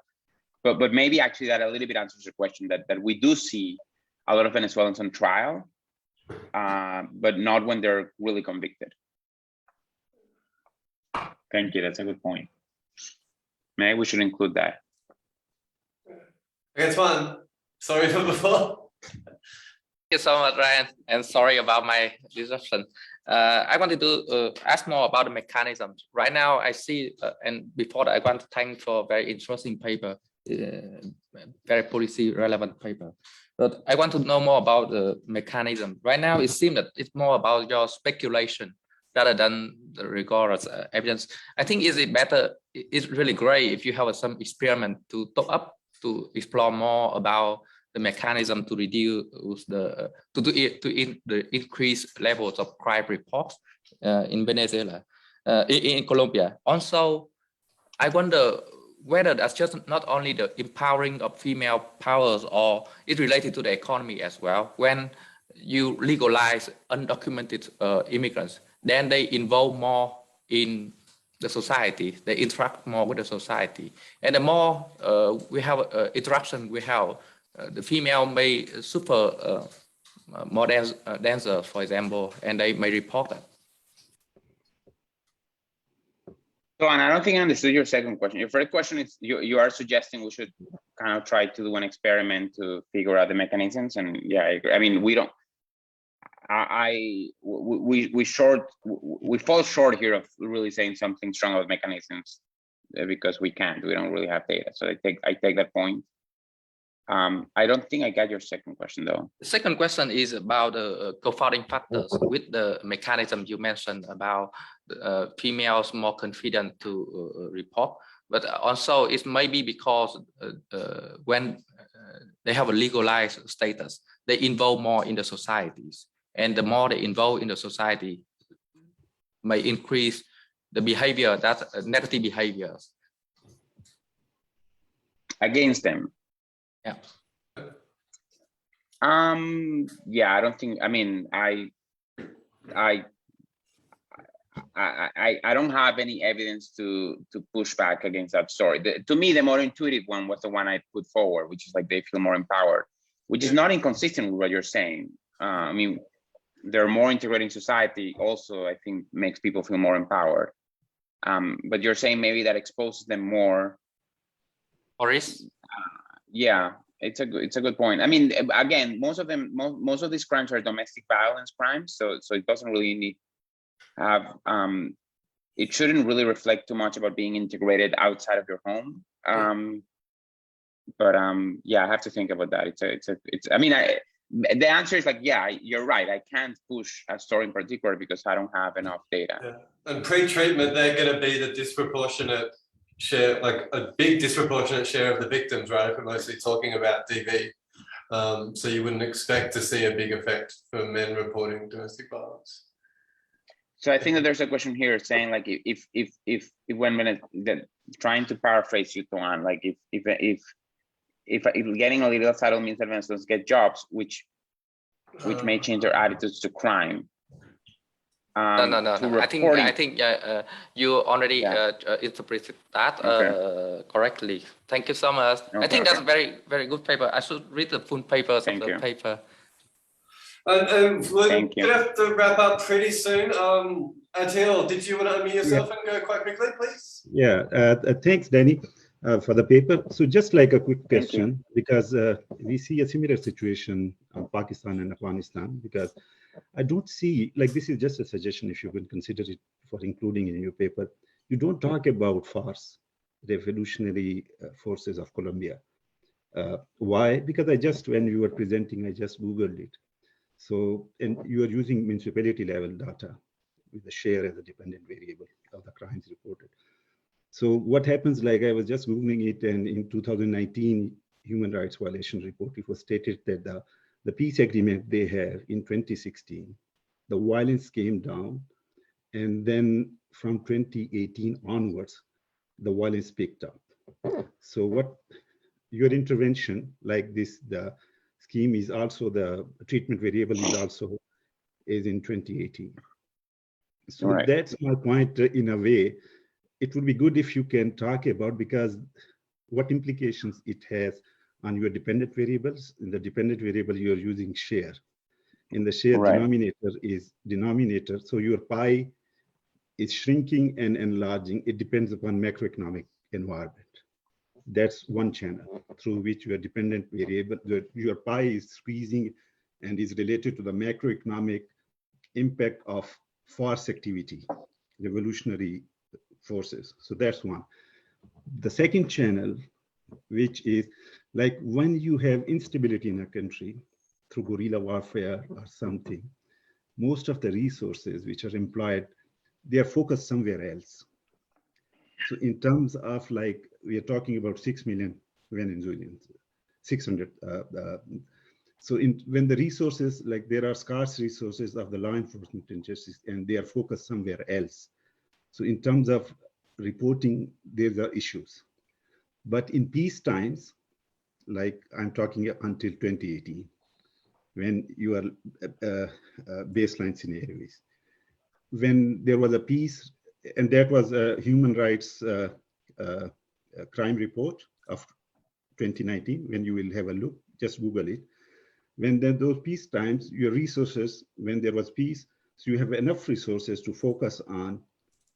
But maybe actually that a little bit answers your question, that we do see a lot of Venezuelans on trial, but not when they're really convicted. Thank you, that's a good point. Maybe we should include that. Okay, Tuan. Sorry for before. Thank you so much, Ryan, and sorry about my disruption. I wanted to ask more about the mechanisms. Right now, I see, and before that, I want to thank for a very interesting paper, very policy relevant paper. But I want to know more about the mechanism. Right now, it seems that it's more about your speculation rather than the rigorous evidence. I think is it better? It's really great if you have some experiment to top up to explore more about the mechanism to reduce the increase levels of crime reports in Venezuela, in Colombia. Also, I wonder whether that's just not only the empowering of female powers, or it's related to the economy as well. When you legalize undocumented immigrants, then they involve more in the society, they interact more with the society. And the more we have interaction we have, the female may super more dancer, for example, and they may report that. So, and I don't think I understood your second question. Your first question is you are suggesting we should kind of try to do an experiment to figure out the mechanisms, and yeah, I agree. I mean, we don't. We fall short here of really saying something strong about mechanisms because we can't. We don't really have data. So I take that point. I don't think I got your second question though. The second question is about the confounding factors with the mechanism you mentioned about females more confident to report, but also it may be because when they have a legalized status, they involve more in the societies, and the more they involve in the society may increase the behavior, that negative behaviors against them. Yeah. Yeah, I don't think. I mean, I don't have any evidence to push back against that story. To me, the more intuitive one was the one I put forward, which is like they feel more empowered, which is not inconsistent with what you're saying. I mean, they're more integrated in society. Also, I think makes people feel more empowered. But you're saying maybe that exposes them more. Or is? Yeah, it's a good point. I mean, again, most of these crimes are domestic violence crimes, so it doesn't really need have it shouldn't really reflect too much about being integrated outside of your home. But yeah, I have to think about that. It's I mean, the answer is like, yeah, you're right. I can't push a story in particular because I don't have enough data. Yeah. And pre-treatment, they're going to be the disproportionate share, like a big disproportionate share of the victims, right? If we're mostly talking about DV. So you wouldn't expect to see a big effect for men reporting domestic violence. So I think that there's a question here saying like if when trying to paraphrase you, Tuan, like if getting a legal title means that Venezuelans get jobs, which may change their attitudes to crime. No. I think you already interpreted that correctly. Thank you so much. Okay, I think that's a very good paper. I should read the full papers of the paper. And we're going to have to wrap up pretty soon. Atil, did you want to unmute yourself and go quite quickly, please? Yeah, thanks, Dany, for the paper. So just like a quick question, because we see a similar situation in Pakistan and Afghanistan, because I don't see, like this is just a suggestion if you could consider it for including in your paper. You don't talk about FARC, Revolutionary Forces of Colombia. Why? Because when you were presenting, I just Googled it. So, and you are using municipality level data with the share as a dependent variable of the crimes reported. So what happens, like I was just Googling it, and in 2019 human rights violation report, it was stated that the peace agreement they have in 2016, the violence came down, and then from 2018 onwards, the violence picked up. So what your intervention like this, the scheme is also the treatment variable is in 2018. So that's my point in a way. It would be good if you can talk about, because what implications it has on your dependent variables. In the dependent variable, you're using share. In the share denominator is denominator. So your pie is shrinking and enlarging. It depends upon macroeconomic environment. That's one channel through which your dependent variable, your pie is squeezing and is related to the macroeconomic impact of FARC activity, revolutionary forces. So that's one. The second channel, which is Like when you have instability in a country through guerrilla warfare or something, most of the resources which are employed, they are focused somewhere else. So in terms of like, we are talking about 6 million Venezuelans, 600. So when the resources, like there are scarce resources of the law enforcement and justice, and they are focused somewhere else. So in terms of reporting, there are issues. But in peace times, like I'm talking until 2018, when you are baseline scenarios, when there was a peace, and that was a human rights crime report of 2019, when you will have a look, just Google it. When those peace times, your resources, when there was peace, so you have enough resources to focus on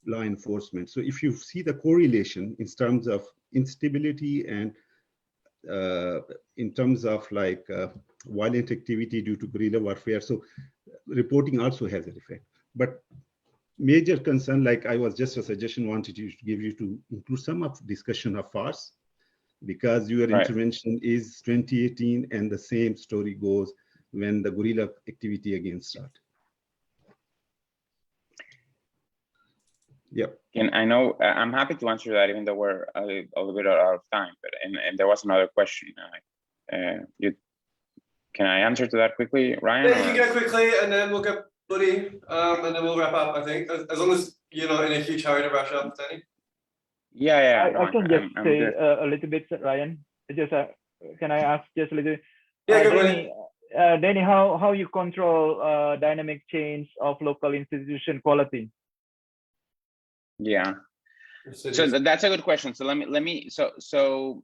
law enforcement. So if you see the correlation in terms of instability and in terms of like violent activity due to guerrilla warfare, so reporting also has an effect. But major concern, like I was just a suggestion wanted to give you to include some of discussion of FARS, because your intervention is 2018 and the same story goes when the guerrilla activity again started. Yep. And I know I'm happy to answer that, even though we're a little bit out of time. But and there was another question. Can I answer to that quickly, Ryan? Yeah, you can go quickly, and then we'll go Buddy, and then we'll wrap up. I think, as long as you're not in a huge hurry to rush up, Dany. Yeah. I can just say a little bit, Ryan. Just can I ask just a little? Yeah, go Dany, Dany, how you control dynamic change of local institution quality? Yeah. So that's a good question. So let me. So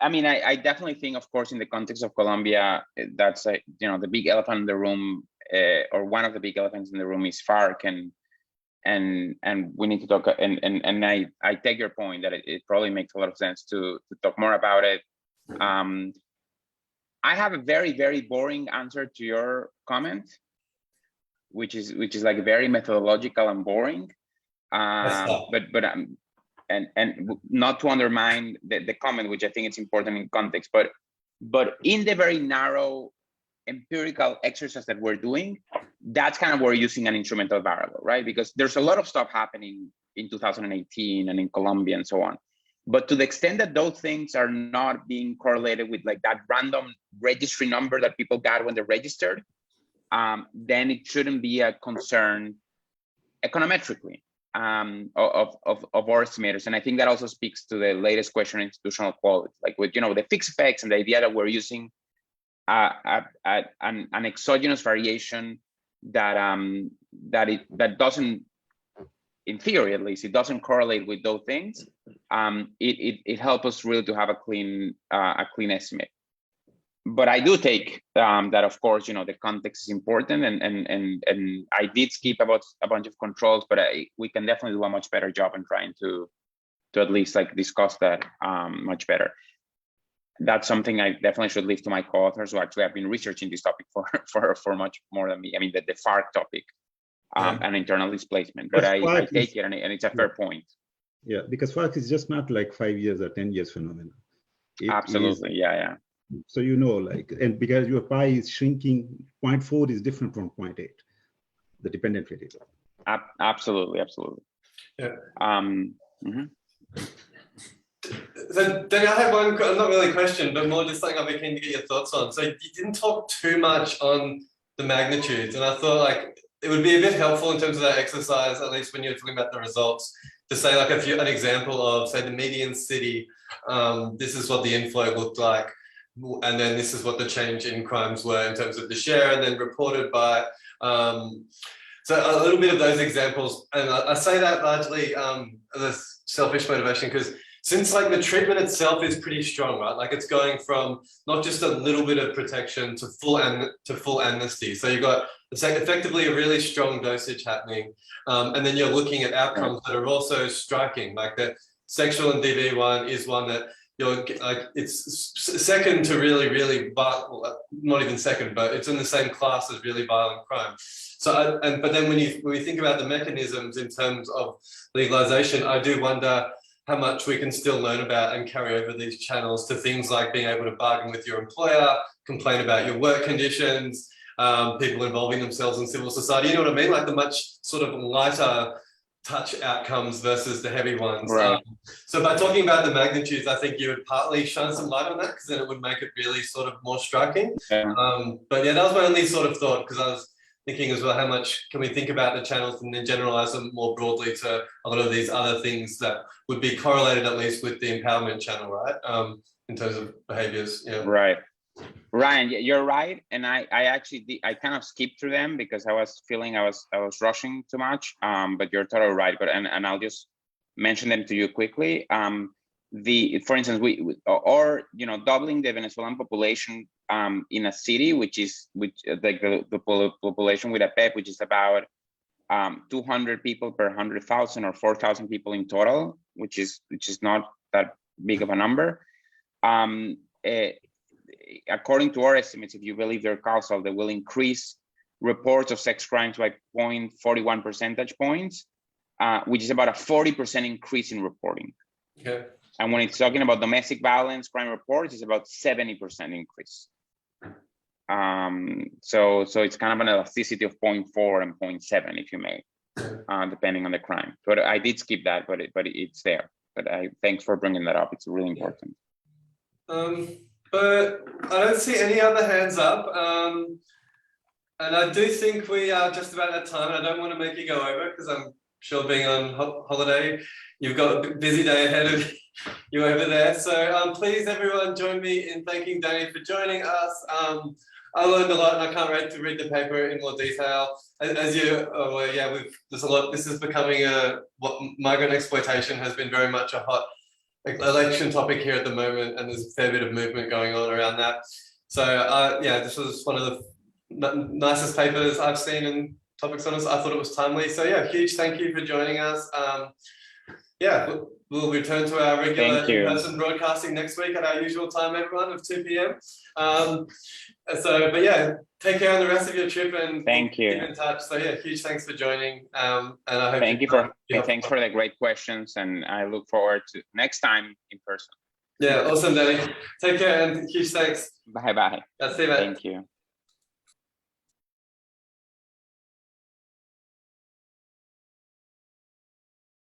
I mean, I definitely think, of course, in the context of Colombia, that's the big elephant in the room, or one of the big elephants in the room is FARC, and we need to talk. And I take your point that it probably makes a lot of sense to talk more about it. I have a very, very boring answer to your comment, which is like very methodological and boring. But and not to undermine the comment, which I think it's important in context, but in the very narrow empirical exercise that we're doing, that's kind of where we're using an instrumental variable, right? Because there's a lot of stuff happening in 2018 and in Colombia and so on. But to the extent that those things are not being correlated with like that random registry number that people got when they're registered, then it shouldn't be a concern econometrically of our estimators. And I think that also speaks to the latest question on institutional quality, like with the fixed effects and the idea that we're using an exogenous variation that doesn't, in theory at least, it doesn't correlate with those things. It helps us really to have a clean estimate. But I do take that, of course, the context is important, and I did skip about a bunch of controls, but we can definitely do a much better job in trying to at least like discuss that much better. That's something I definitely should leave to my co-authors, who actually have been researching this topic for much more than me. I mean, the FARC topic and internal displacement, but I take it, and it's a fair point. Yeah, because FARC is just not like 5 years or 10 years phenomenon. Absolutely, yeah. So and because your pie is shrinking, 0.4 is different from 0.8, the dependent variable. Absolutely. Yeah. So Dany, I have one, not really a question, but more just something I'd be keen to get your thoughts on. So you didn't talk too much on the magnitudes, and I thought like it would be a bit helpful in terms of that exercise, at least when you're talking about the results, to say like an example of, say, the median city, this is what the inflow looked like, and then this is what the change in crimes were in terms of the share, and then reported by. So a little bit of those examples, and I say that largely the selfish motivation, because since like the treatment itself is pretty strong, right? Like it's going from not just a little bit of protection to full amnesty. So you've got effectively a really strong dosage happening, and then you're looking at outcomes that are also striking. Like the sexual and DV one is one that you're like, it's second to really, but not even second, but it's in the same class as really violent crime. So, but then when we think about the mechanisms in terms of legalization, I do wonder how much we can still learn about and carry over these channels to things like being able to bargain with your employer, complain about your work conditions, people involving themselves in civil society. You know what I mean? Like the much sort of lighter touch outcomes versus the heavy ones. Right. So by talking about the magnitudes, I think you would partly shine some light on that, because then it would make it really sort of more striking. Yeah. But yeah, that was my only sort of thought, because I was thinking as well, how much can we think about the channels and then generalize them more broadly to a lot of these other things that would be correlated at least with the empowerment channel, right? In terms of behaviors. Yeah. Right. Ryan, you're right, and I actually I kind of skipped through them because I was feeling I was rushing too much. But you're totally right. But and I'll just mention them to you quickly. For instance, or doubling the Venezuelan population in a city, which like the population with a PEP, which is about 200 people per 100,000 or 4,000 people in total, which is not that big of a number. According to our estimates, if you believe they're causal, they will increase reports of sex crimes by 0.41 percentage points, which is about a 40% increase in reporting. Okay. And when it's talking about domestic violence crime reports, it's about 70% increase. So it's kind of an elasticity of 0.4 and 0.7, if you may, depending on the crime. But I did skip that, but it's there. But thanks for bringing that up. It's really important. But I don't see any other hands up. And I do think we are just about at time. And I don't want to make you go over, because I'm sure being on holiday, you've got a busy day ahead of you over there. So please, everyone, join me in thanking Dany for joining us. I learned a lot, and I can't wait to read the paper in more detail. As you, there's a lot. This is becoming what migrant exploitation has been very much a hot election topic here at the moment, and there's a fair bit of movement going on around that. So this was one of the nicest papers I've seen in topics on this. I thought it was timely. So yeah, huge thank you for joining us. We'll return to our regular in-person broadcasting next week at our usual time, everyone, of 2 p.m. But yeah, take care on the rest of your trip, and thank you. Keep in touch. So yeah, huge thanks for joining. And I hope thanks for the great questions, and I look forward to next time in person. Yeah, awesome, Dany. Take care and huge thanks. Bye bye. That's it, mate. Thank you.